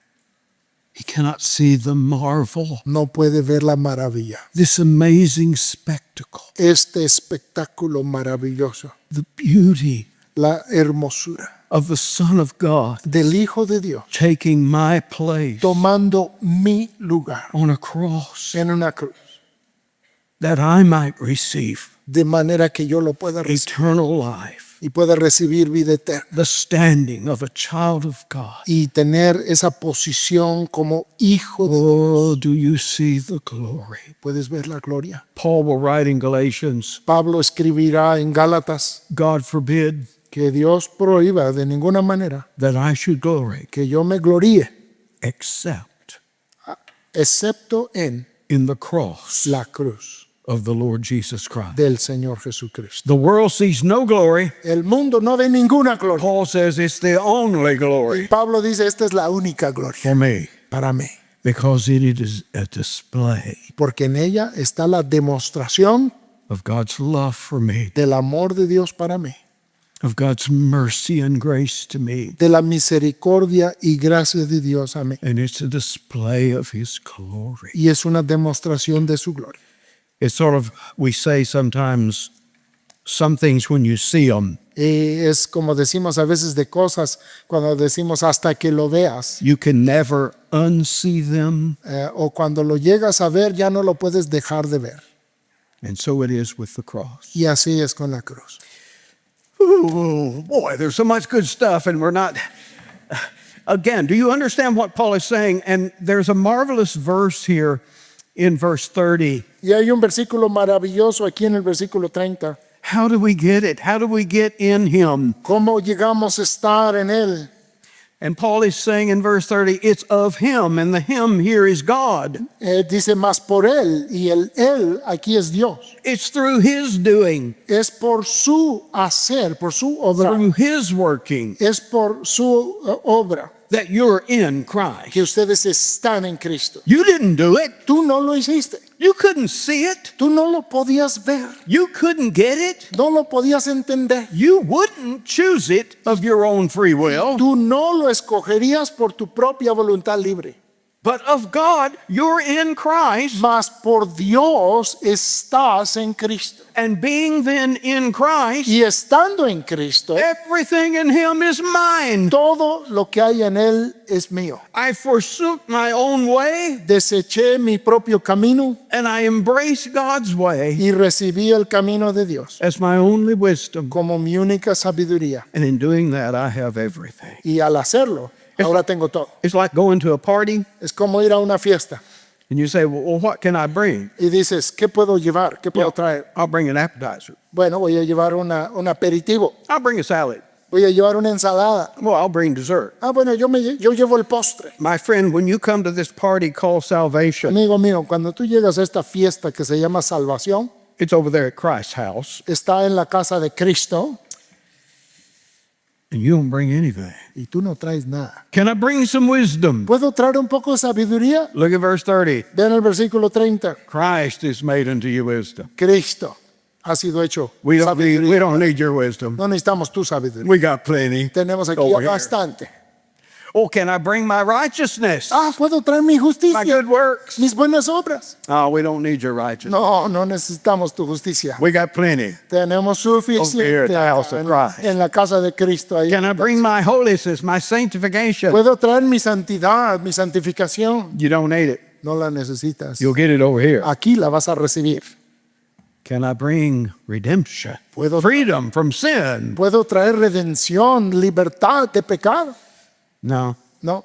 He cannot see the marvel, no puede ver la maravilla, this amazing spectacle, este espectáculo maravilloso, the beauty la hermosura of the Son of God del Hijo de Dios taking my place tomando mi lugar on a cross en una cruz, that I might receive de manera que yo lo pueda recibir eternal life, y pueda recibir vida eterna the standing of a child of God. y tener esa posición como hijo de Oh, do you see the glory? ¿Puedes ver la gloria? Paul will write in Galatians, Pablo escribirá en Gálatas God forbid que Dios prohíba de ninguna manera that I should glory que yo me gloríe, except excepto en in the cross la cruz of the Lord Jesus Christ. del Señor Jesucristo. The world sees no glory. El mundo no ve ninguna gloria. Paul says it's the only glory Pablo dice, esta es la única gloria for me para mí, because it is a display porque en ella está la demostración of God's love for me, del amor de Dios para mí, of God's mercy and grace to me. de la misericordia y gracia de Dios a mí. And it's a display of His glory. Y es una demostración de su gloria. It's sort of, we say sometimes, some things when you see them, Y es como decimos a veces de cosas, cuando decimos hasta que lo veas, you can never unsee them. o cuando lo llegas a ver ya no lo puedes dejar de ver. And so it is with the cross. Y así es con la cruz. Ooh, boy, there's so much good stuff, and we're not. Again, do you understand what Paul is saying? And there's a marvelous verse here in verse 30. Y hay un versículo maravilloso aquí en el versículo 30. How do we get it? How do we get in Him? ¿Cómo llegamos a estar en Él? And Paul is saying in verse 30, it's of Him, and the Him here is God. Dice más por Él, y el Él aquí es Dios. It's through His doing, Es por su hacer, por su obra. through His working, Es por su obra that you're in Christ. que ustedes están en Cristo. You didn't do it. Tú no lo hiciste. You couldn't see it. Tú no lo podías ver. You couldn't get it. No lo podías entender. You wouldn't choose it of your own free will. Tú no lo escogerías por tu propia voluntad libre. But of God, you're in Christ, Mas por Dios estás en Cristo. and being then in Christ, Y estando en Cristo, everything in Him is mine. todo lo que hay en Él es mío. I forsook my own way, Deseché mi propio camino and I embraced God's way y recibí el camino de Dios as my only wisdom. como mi única sabiduría. And in doing that, I have everything. Y al hacerlo, ahora tengo todo. It's like going to a party, Es como ir a una fiesta and you say, well, what can I bring? y dices, ¿qué puedo llevar? ¿Qué puedo traer? I'll bring an appetizer. Bueno, voy a llevar un aperitivo. I'll bring a salad. Voy a llevar una ensalada. Well, I'll bring dessert. Bueno, yo llevo el postre. My friend, when you come to this party called salvation, Amigo mío, cuando tú llegas a esta fiesta que se llama salvación, it's over there at Christ's house, está en la casa de Cristo and you don't bring anything. y tú no traes nada. Can I bring some wisdom? ¿Puedo traer un poco de sabiduría? Look at verse 30. Vean el versículo 30. Christ is made unto you wisdom. Cristo ha sido hecho We don't sabiduría. need your wisdom. No necesitamos tu sabiduría. We got plenty. Tenemos aquí over here. bastante. Oh, can I bring my righteousness? Puedo traer mi My justicia, good works? mis buenas obras. Oh, we don't need your righteousness. No necesitamos tu justicia. We got plenty. Tenemos Over here at suficiente the house of Christ. en la casa de Cristo. Ahí. Can I bring my holiness, my sanctification? Puedo traer mi santidad, mi santificación. You don't need it. No la necesitas. You'll get it over here. Aquí la vas a recibir. Can I bring redemption? Puedo- Freedom from sin? Puedo traer redención, libertad de pecado. No, No,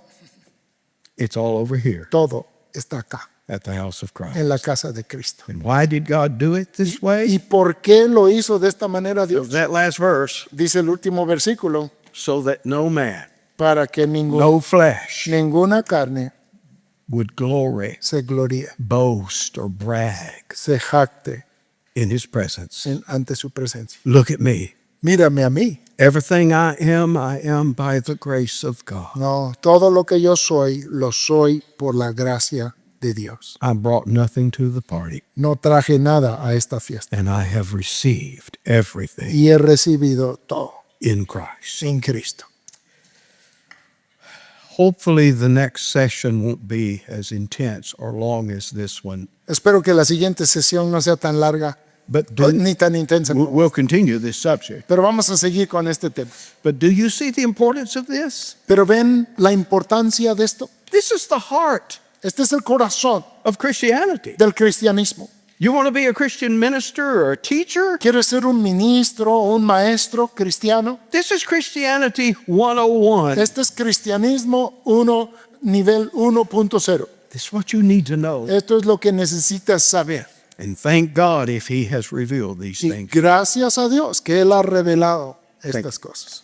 it's all over here todo está acá, at the house of Christ. en la casa de Cristo. And why did God do it this way? ¿Y por qué lo hizo de esta manera Dios? That last verse, Dice el último versículo, so that no man, para que no flesh ninguna carne would glory, se gloríe, boast, or brag se jacte in his presence. ante su presencia. Look at me. Mírame a mí. Everything I am by the grace of God. No, todo lo que yo soy, lo soy por la gracia de Dios. I brought nothing to the party, No traje nada a esta fiesta and I have received everything y he recibido todo in Christ. en Cristo. Hopefully, the next session won't be as intense or long as this one, Espero que la siguiente sesión no sea tan larga but ni tan intensa. we'll continue this subject. Pero vamos a seguir con este tema. But do you see the importance of this? Pero ven la importancia de esto. This is the heart Este es el corazón of Christianity. del cristianismo. You want to be a Christian minister or a teacher? ¿Quieres ser un ministro o un maestro cristiano? This is Christianity 101. Este es cristianismo nivel 1.0. This is what you need to know. Esto es lo que necesitas saber. And thank God if He has revealed these Y things. gracias a Dios que Él ha revelado estas cosas.